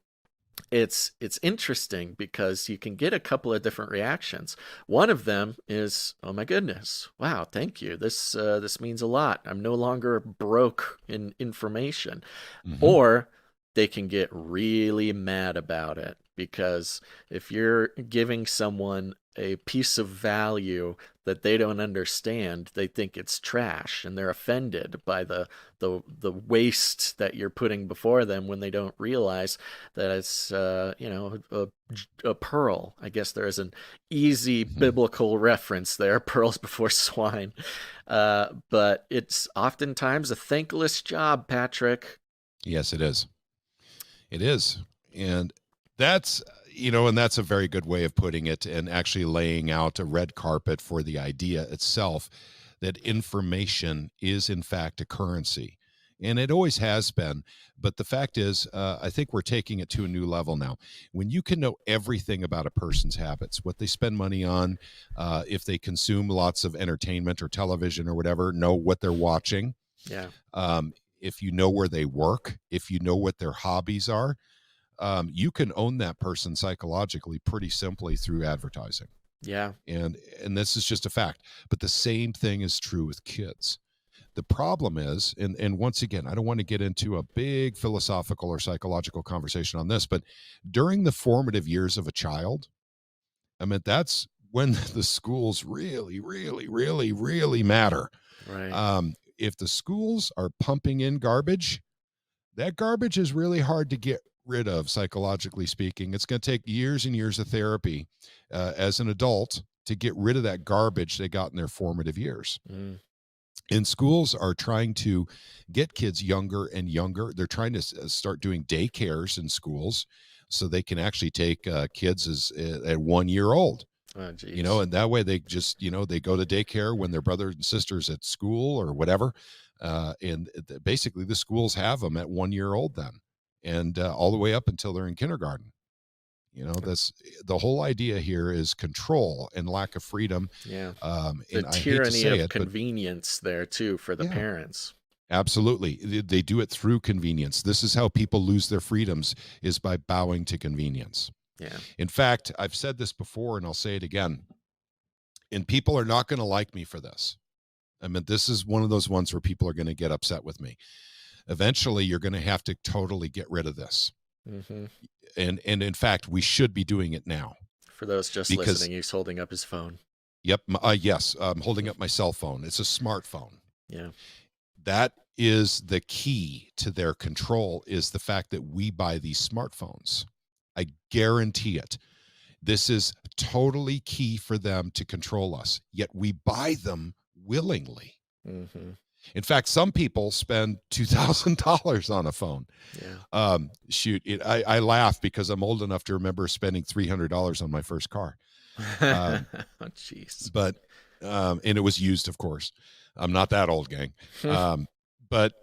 It's interesting because you can get a couple of different reactions. One of them is, "Oh my goodness, wow, thank you. This means a lot. I'm no longer broke in information." Mhm. Or they can get really mad about it, because if you're giving someone a piece of value that they don't understand, they think it's trash and they're offended by the waste that you're putting before them, when they don't realize that it's a pearl. I guess there is an easy biblical reference there, pearls before swine. But it's oftentimes a thankless job, Patrick. Yes, it is. It is. And that's, and that's a very good way of putting it, and actually laying out a red carpet for the idea itself that information is in fact a currency. And it always has been. But the fact is, I think we're taking it to a new level now. When you can know everything about a person's habits, what they spend money on, if they consume lots of entertainment or television or whatever, know what they're watching. Yeah. If you know where they work, if you know what their hobbies are, you can own that person psychologically pretty simply through advertising. Yeah. And this is just a fact. But the same thing is true with kids. The problem is, and once again, I don't want to get into a big philosophical or psychological conversation on this, but during the formative years of a child, I mean, that's when the schools really, really, really, really matter. Right. If the schools are pumping in garbage, that garbage is really hard to get rid of, psychologically speaking. It's going to take years and years of therapy as an adult to get rid of that garbage they got in their formative years. Mm. And schools are trying to get kids younger and younger. They're trying to start doing daycares in schools so they can actually take kids at 1 year old. Oh, geez. And that way they just, they go to daycare when their brothers and sisters at school or whatever. And basically the schools have them at 1 year old then, and all the way up until they're in kindergarten. That's the whole idea here, is control and lack of freedom. Yeah. And The I hate to tyranny say of it, but convenience there too for the Yeah. parents. absolutely, they do it through convenience. This is how people lose their freedoms, is by bowing to convenience. Yeah. In fact, I've said this before and I'll say it again, and people are not going to like me for this. I mean, this is one of those ones where people are going to get upset with me. Eventually, you're going to have to totally get rid of this. Mm-hmm. And in fact, we should be doing it now. For those just Because- listening, he's holding up his phone. Yep. Yes. I'm holding up my cell phone. It's a smartphone. Yeah. That is the key to their control, is the fact that we buy these smartphones. I guarantee it. This is totally key for them to control us, yet we buy them willingly. Mm-hmm. In fact, some people spend $2,000 on a phone. Yeah. I laugh because I'm old enough to remember spending $300 on my first car. Oh, jeez. But and it was used, of course. I'm not that old, gang. But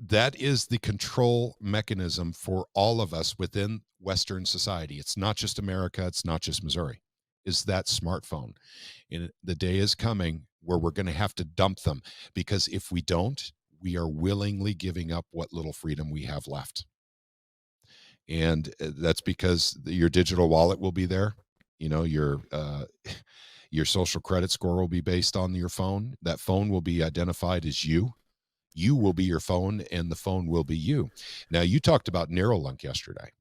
that is the control mechanism for all of us within Western society. It's not just America. It's not just Missouri. Is that smartphone. And the day is coming where we're going to have to dump them, because if we don't, we are willingly giving up what little freedom we have left. And that's because your digital wallet will be there. Your social credit score will be based on your phone. That phone will be identified as you. You will be your phone, and the phone will be you. Now, you talked about Neuralink yesterday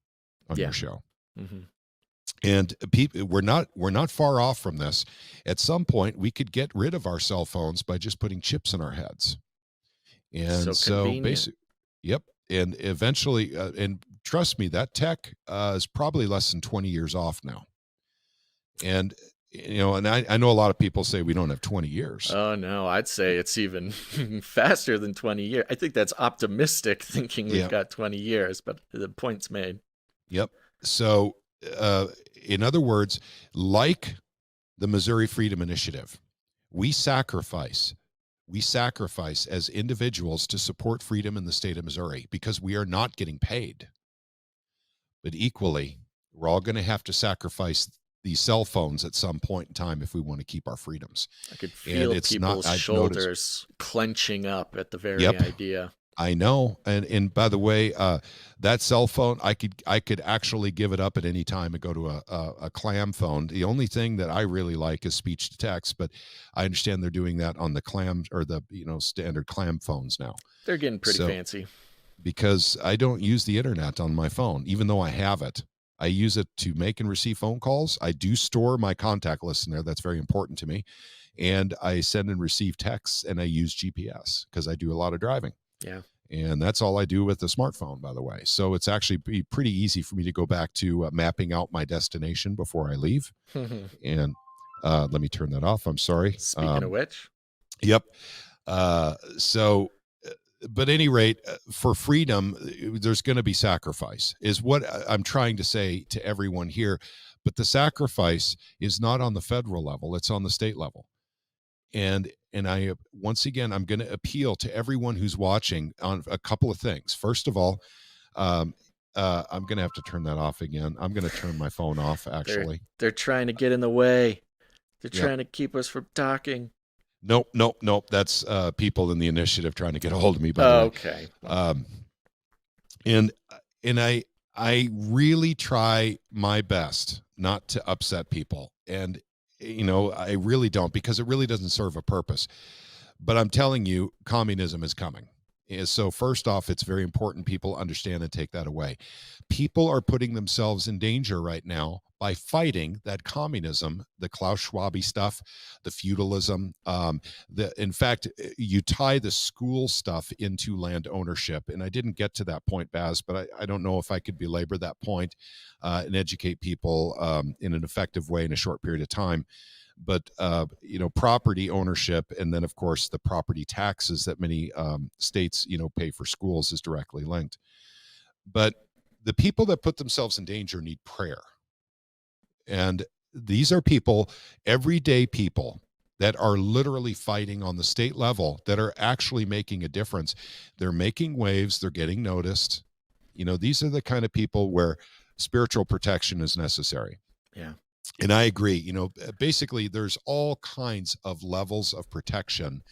on your show. Mm-hmm. And people, we're not far off from this. At some point, we could get rid of our cell phones by just putting chips in our heads. And so basically, yep. And eventually, and trust me, that tech is probably less than 20 years off now. And and I know a lot of people say we don't have 20 years. Oh, no, I'd say it's even faster than 20 years. I think that's optimistic, thinking we've got 20 years, but the point's made. Yep. So, in other words, like the Missouri Freedom Initiative, we sacrifice as individuals to support freedom in the state of Missouri because we are not getting paid. But equally, we're all going to have to sacrifice these cell phones at some point in time if we want to keep our freedoms. I could feel people's shoulders clenching up at the very idea. I know. And by the way, that cell phone, I could actually give it up at any time and go to a clam phone. The only thing that I really like is speech to text, but I understand they're doing that on the clam, or the standard clam phones now. They're getting pretty fancy. Because I don't use the internet on my phone, even though I have it. I use it to make and receive phone calls. I do store my contact list in there. That's very important to me. And I send and receive texts, and I use GPS because I do a lot of driving. Yeah. And that's all I do with the smartphone, by the way. So it's actually pretty easy for me to go back to mapping out my destination before I leave. And let me turn that off. I'm sorry. Speaking of which. Yep. But at any rate, for freedom, there's going to be sacrifice, is what I'm trying to say to everyone here. But the sacrifice is not on the federal level. It's on the state level. And I, once again, I'm going to appeal to everyone who's watching on a couple of things. First of all, I'm going to have to turn that off again. I'm going to turn my phone off, actually. They're trying to get in the way. They're trying to keep us from talking. Nope. That's people in the initiative trying to get a hold of me. By the way. Okay. And I really try my best not to upset people, and I really don't, because it really doesn't serve a purpose. But I'm telling you, communism is coming. So first off, it's very important people understand and take that away. People are putting themselves in danger right now by fighting that communism, the Klaus Schwab stuff, the feudalism. In fact, you tie the school stuff into land ownership. And I didn't get to that point, Baz, but I don't know if I could belabor that point and educate people in an effective way in a short period of time. But, property ownership, and then, of course, the property taxes that many states, pay for schools is directly linked. But the people that put themselves in danger need prayer. And these are people, everyday people, that are literally fighting on the state level, that are actually making a difference. They're making waves. They're getting noticed. These are the kind of people where spiritual protection is necessary. Yeah. And I agree, basically there's all kinds of levels of protection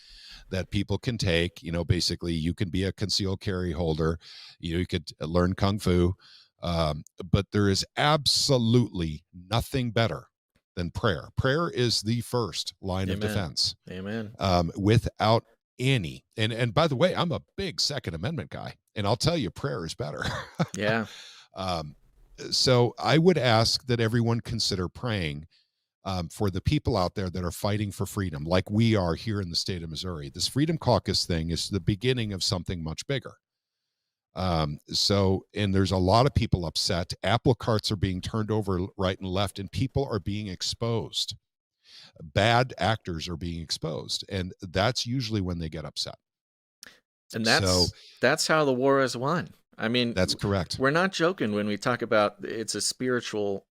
that people can take. Basically you can be a concealed carry holder, you could learn Kung Fu, but there is absolutely nothing better than prayer. Prayer is the first line of defense. Amen. Without any, and by the way, I'm a big Second Amendment guy, and I'll tell you, prayer is better. Yeah. So I would ask that everyone consider praying for the people out there that are fighting for freedom, like we are here in the state of Missouri. This Freedom Caucus thing is the beginning of something much bigger. And there's a lot of people upset. Apple carts are being turned over right and left, and people are being exposed. Bad actors are being exposed, and that's usually when they get upset. And that's how the war is won. I mean, that's correct. We're not joking when we talk about it's a spiritual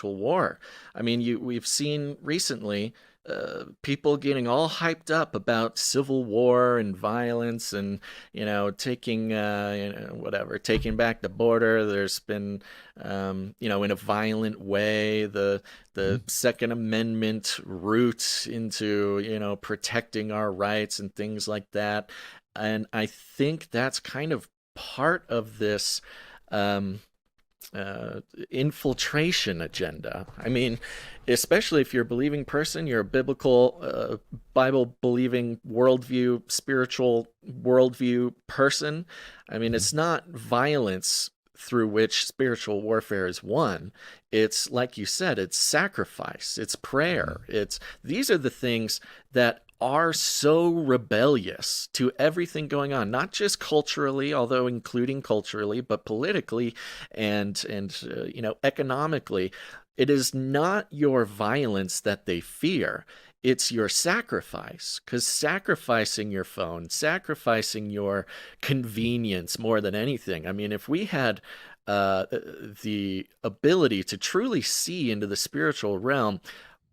war. I mean, we've seen recently people getting all hyped up about civil war and violence, and taking taking back the border. There's been in a violent way the Second Amendment route into protecting our rights and things like that. And I think that's kind of part of this infiltration agenda. I mean, especially if you're a believing person, you're a biblical, Bible-believing worldview, spiritual worldview person. I mean, it's not violence through which spiritual warfare is won. It's, like you said, it's sacrifice, it's prayer. These are the things that are so rebellious to everything going on, not just culturally, although including culturally, but politically and economically. It is not your violence that they fear. It's your sacrifice, because sacrificing your phone, sacrificing your convenience more than anything. I mean, if we had the ability to truly see into the spiritual realm,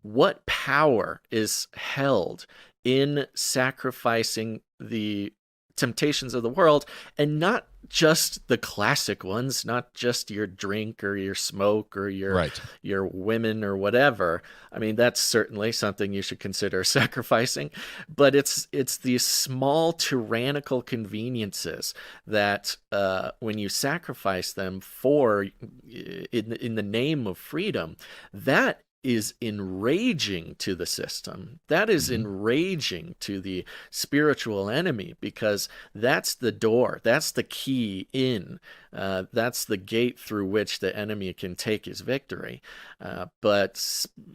what power is held in sacrificing the temptations of the world, and not just the classic ones, not just your drink or your smoke or your women or whatever. I mean, that's certainly something you should consider sacrificing, but it's these small tyrannical conveniences that when you sacrifice them for in the name of freedom, that is enraging to the system. That is enraging to the spiritual enemy, because that's the door, that's the key in, that's the gate through which the enemy can take his victory. But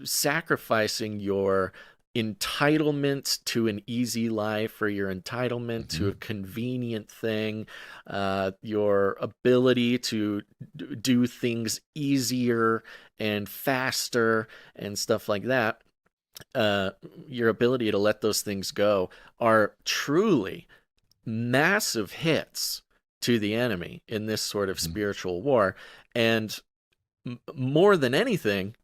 sacrificing your entitlement to an easy life, or your entitlement to a convenient thing, your ability to do things easier and faster and stuff like that, your ability to let those things go, are truly massive hits to the enemy in this sort of spiritual war. And more than anything,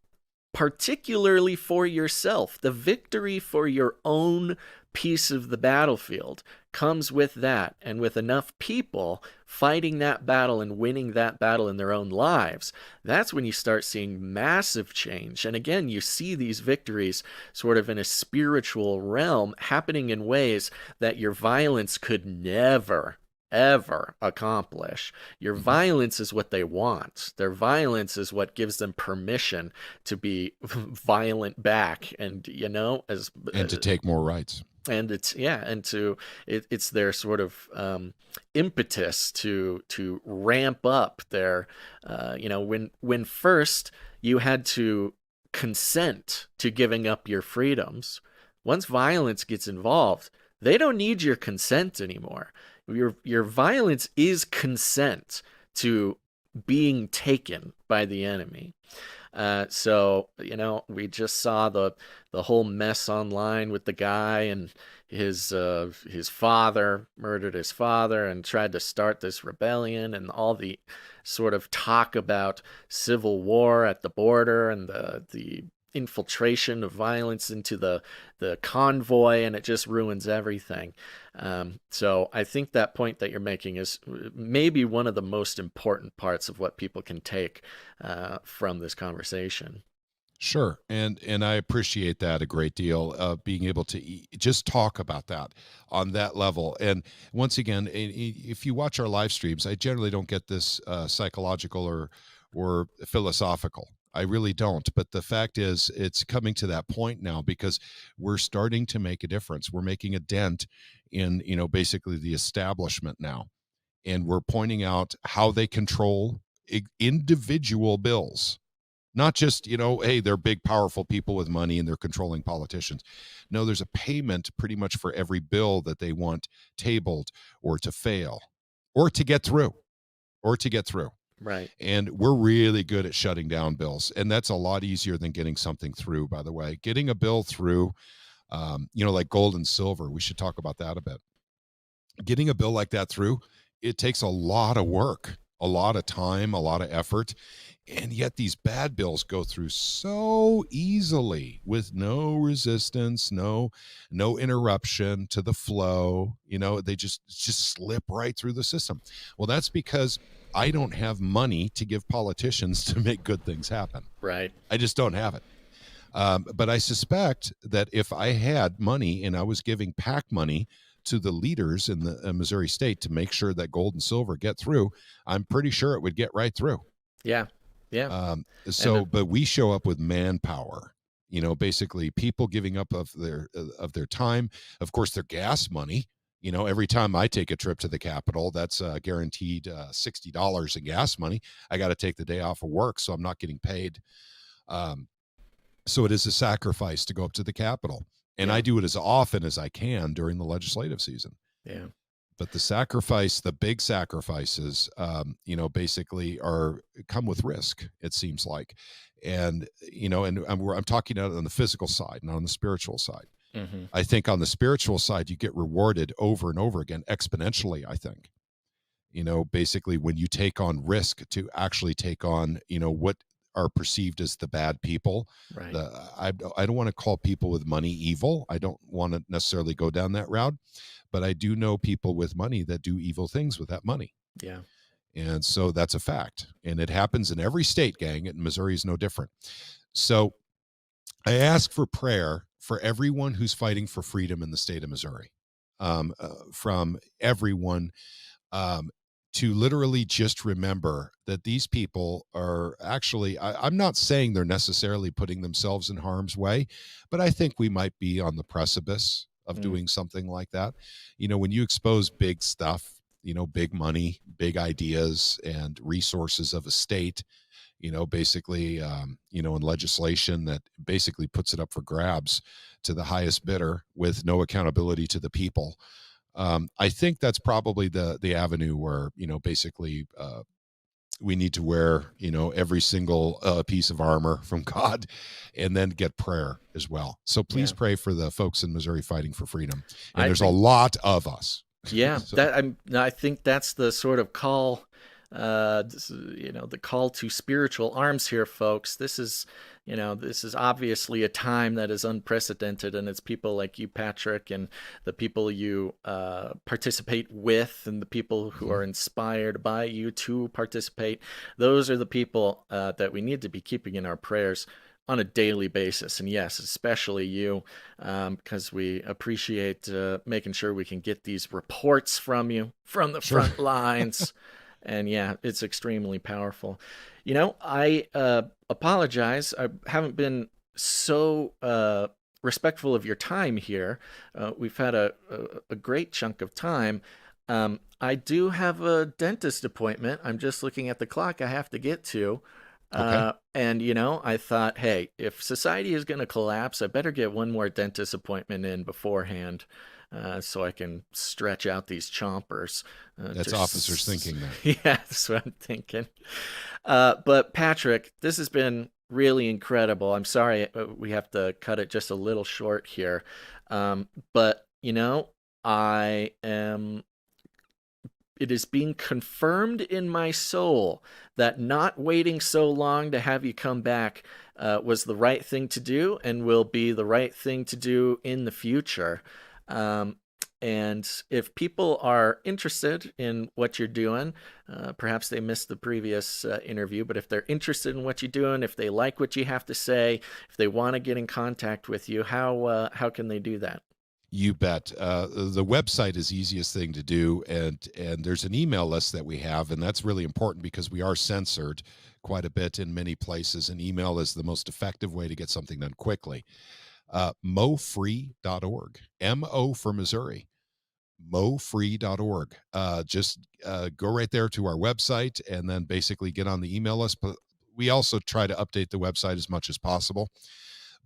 particularly for yourself, the victory for your own piece of the battlefield comes with that, and with enough people fighting that battle and winning that battle in their own lives. That's when you start seeing massive change. And again, you see these victories sort of in a spiritual realm happening in ways that your violence could never ever accomplish. Your violence is what they want. Their violence is what gives them permission to be violent back, and to take more rights. And it's their sort of impetus to ramp up their when first you had to consent to giving up your freedoms. Once violence gets involved, they don't need your consent anymore. Your violence is consent to being taken by the enemy. So we just saw the whole mess online with the guy and his father murdered his father and tried to start this rebellion, and all the sort of talk about civil war at the border and the infiltration of violence into the convoy, and it just ruins everything. So I think that point that you're making is maybe one of the most important parts of what people can take from this conversation. Sure. And I appreciate that a great deal, being able to just talk about that on that level. And once again, if you watch our live streams, I generally don't get this psychological or philosophical. I really don't. But the fact is, it's coming to that point now, because we're starting to make a difference. We're making a dent in, basically the establishment now. And we're pointing out how they control individual bills, Not just, hey, they're big, powerful people with money and they're controlling politicians. No, there's a payment pretty much for every bill that they want tabled or to fail or to get through. Right. And we're really good at shutting down bills. And that's a lot easier than getting something through, by the way. Getting a bill through, like gold and silver, we should talk about that a bit. Getting a bill like that through, it takes a lot of work, a lot of time, a lot of effort. And yet these bad bills go through so easily with no resistance, no interruption to the flow. They just slip right through the system. Well, that's because I don't have money to give politicians to make good things happen. Right. I just don't have it. But I suspect that if I had money and I was giving PAC money to the leaders in the Missouri state to make sure that gold and silver get through, I'm pretty sure it would get right through. Yeah. Yeah. But we show up with manpower, basically people giving up of their time, of course, their gas money. Every time I take a trip to the Capitol, that's guaranteed $60 in gas money. I got to take the day off of work, so I'm not getting paid. So it is a sacrifice to go up to the Capitol. And I do it as often as I can during the legislative season. Yeah. But the big sacrifices, basically come with risk, it seems like. And, I'm talking on the physical side, not on the spiritual side. Mm-hmm. I think on the spiritual side, you get rewarded over and over again, exponentially, I think. Basically when you take on risk to actually take on, what are perceived as the bad people. Right. I don't want to call people with money evil. I don't want to necessarily go down that route, but I do know people with money that do evil things with that money. Yeah. And so that's a fact. And it happens in every state, gang, and Missouri is no different. So I ask for prayer for everyone who's fighting for freedom in the state of Missouri, from everyone, to literally just remember that these people are actually, I'm not saying they're necessarily putting themselves in harm's way, but I think we might be on the precipice of doing something like that. When you expose big stuff, big money, big ideas and resources of a state, basically, in legislation that basically puts it up for grabs to the highest bidder with no accountability to the people. I think that's probably the avenue where, basically, we need to wear, every single piece of armor from God, and then get prayer as well. So please pray for the folks in Missouri fighting for freedom. And there's a lot of us. Yeah, So, I think that's the sort of call, the call to spiritual arms here, folks. This is obviously a time that is unprecedented, and it's people like you, Patrick, and the people you participate with, and the people who are inspired by you to participate. Those are the people that we need to be keeping in our prayers on a daily basis. And yes, especially you, because we appreciate making sure we can get these reports from you from the front lines. And yeah, it's extremely powerful. I apologize. I haven't been so respectful of your time here. We've had a great chunk of time. I do have a dentist appointment. I'm just looking at the clock I have to get to. Okay. And, I thought, hey, if society is going to collapse, I better get one more dentist appointment in beforehand. So I can stretch out these chompers. That's officers thinking there. Yeah, that's what I'm thinking. But Patrick, this has been really incredible. I'm sorry we have to cut it just a little short here. But, it is being confirmed in my soul that not waiting so long to have you come back was the right thing to do, and will be the right thing to do in the future. And if people are interested in what you're doing, perhaps they missed the previous interview, but if they're interested in what you're doing, if they like what you have to say, if they want to get in contact with you, how can they do that? You bet. The website is the easiest thing to do, and there's an email list that we have, and that's really important because we are censored quite a bit in many places, and email is the most effective way to get something done quickly. MoFree.org. MO for Missouri. MoFree.org. Just go right there to our website and then basically get on the email list. But we also try to update the website as much as possible.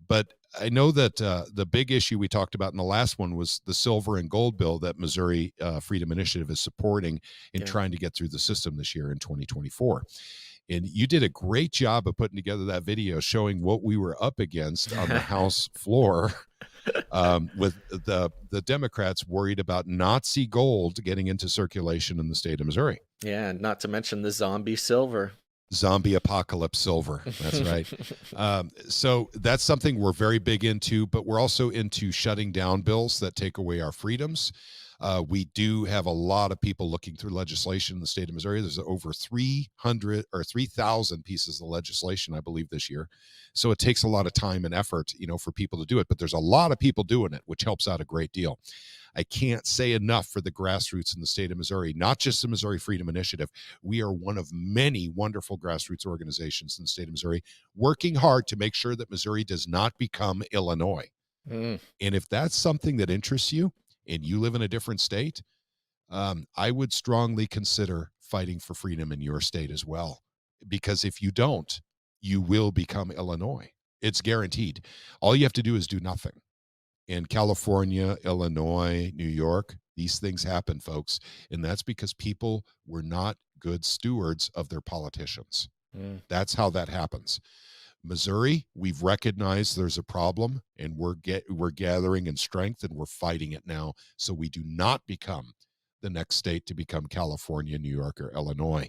But I know that the big issue we talked about in the last one was the silver and gold bill that Missouri Freedom Initiative is supporting in trying to get through the system this year in 2024. And you did a great job of putting together that video showing what we were up against on the House floor, with the Democrats worried about Nazi gold getting into circulation in the state of Missouri. Yeah, not to mention the zombie silver. Zombie apocalypse silver. That's right. So that's something we're very big into, but we're also into shutting down bills that take away our freedoms. We do have a lot of people looking through legislation in the state of Missouri. There's over 300 or 3,000 pieces of legislation, I believe, this year. So it takes a lot of time and effort, for people to do it. But there's a lot of people doing it, which helps out a great deal. I can't say enough for the grassroots in the state of Missouri, not just the Missouri Freedom Initiative. We are one of many wonderful grassroots organizations in the state of Missouri working hard to make sure that Missouri does not become Illinois. And if that's something that interests you and you live in a different state, I would strongly consider fighting for freedom in your state as well. Because if you don't, you will become Illinois. It's guaranteed. All you have to do is do nothing. In California, Illinois, New York, these things happen, folks. And that's because people were not good stewards of their politicians. That's how that happens. Missouri, we've recognized there's a problem, and we're gathering in strength, and we're fighting it now so we do not become the next state to become California, New York, or Illinois.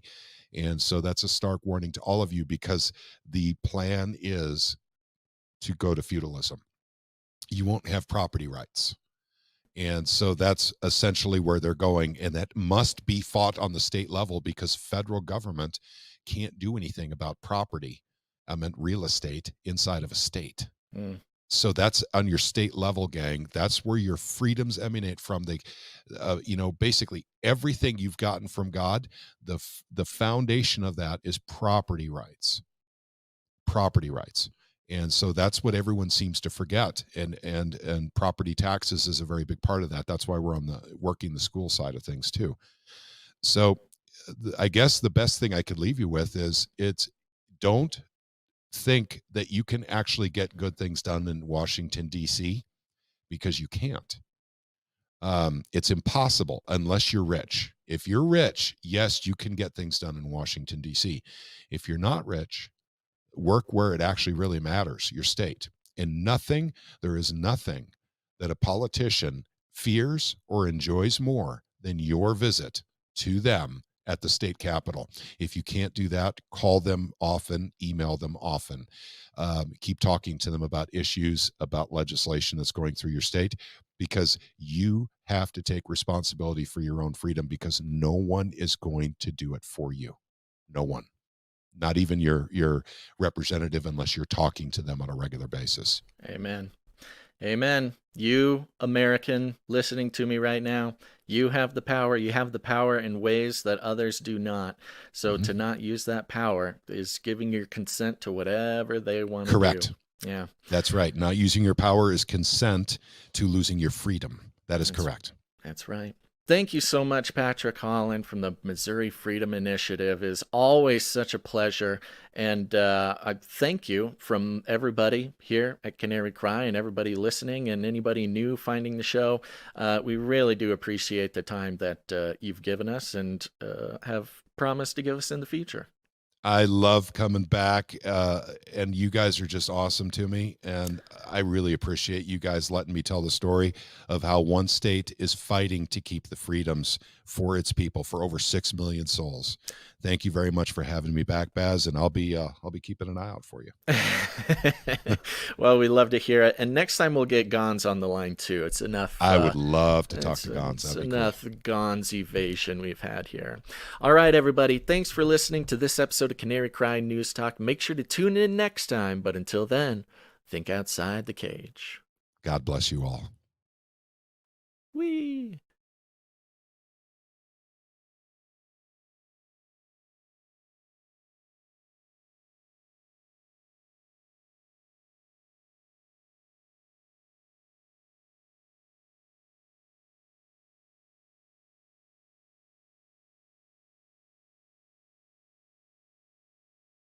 And so that's a stark warning to all of you, because the plan is to go to feudalism. You won't have property rights. And so that's essentially where they're going. And that must be fought on the state level, because federal government can't do anything about property, real estate, inside of a state. So that's on your state level, gang. That's where your freedoms emanate from. They, basically everything you've gotten from God, the foundation of that is property rights. Property rights. And so that's what everyone seems to forget. And property taxes is a very big part of that. That's why we're working the school side of things too. So I guess the best thing I could leave you with is don't think that you can actually get good things done in Washington, D.C., because you can't. It's impossible unless you're rich. If you're rich, yes, you can get things done in Washington, D.C. If you're not rich, work where it actually really matters, your state. And there is nothing that a politician fears or enjoys more than your visit to them at the state capitol. If you can't do that, call them often, email them often. Keep talking to them about issues, about legislation that's going through your state, because you have to take responsibility for your own freedom, because no one is going to do it for you. No one. Not even your representative, unless you're talking to them on a regular basis. Amen. Amen. You, American, listening to me right now, you have the power. You have the power in ways that others do not. So to not use that power is giving your consent to whatever they want to do. Correct. Yeah. That's right. Not using your power is consent to losing your freedom. That is correct. That's right. Thank you so much, Patrick Holland from the Missouri Freedom Initiative. It is always such a pleasure. And I thank you from everybody here at Canary Cry and everybody listening and anybody new finding the show. We really do appreciate the time that you've given us and have promised to give us in the future. I love coming back, and you guys are just awesome to me, and I really appreciate you guys letting me tell the story of how one state is fighting to keep the freedoms for its people, for over 6 million souls. Thank you very much for having me back, Baz, and I'll be keeping an eye out for you. Well, we love to hear it, and next time we'll get Gons on the line too. It's enough. I would love to talk to Gons. It's enough Gons evasion we've had here. All right, everybody. Thanks for listening to this episode of Canary Cry News Talk. Make sure to tune in next time, but until then, think outside the cage. God bless you all. Whee!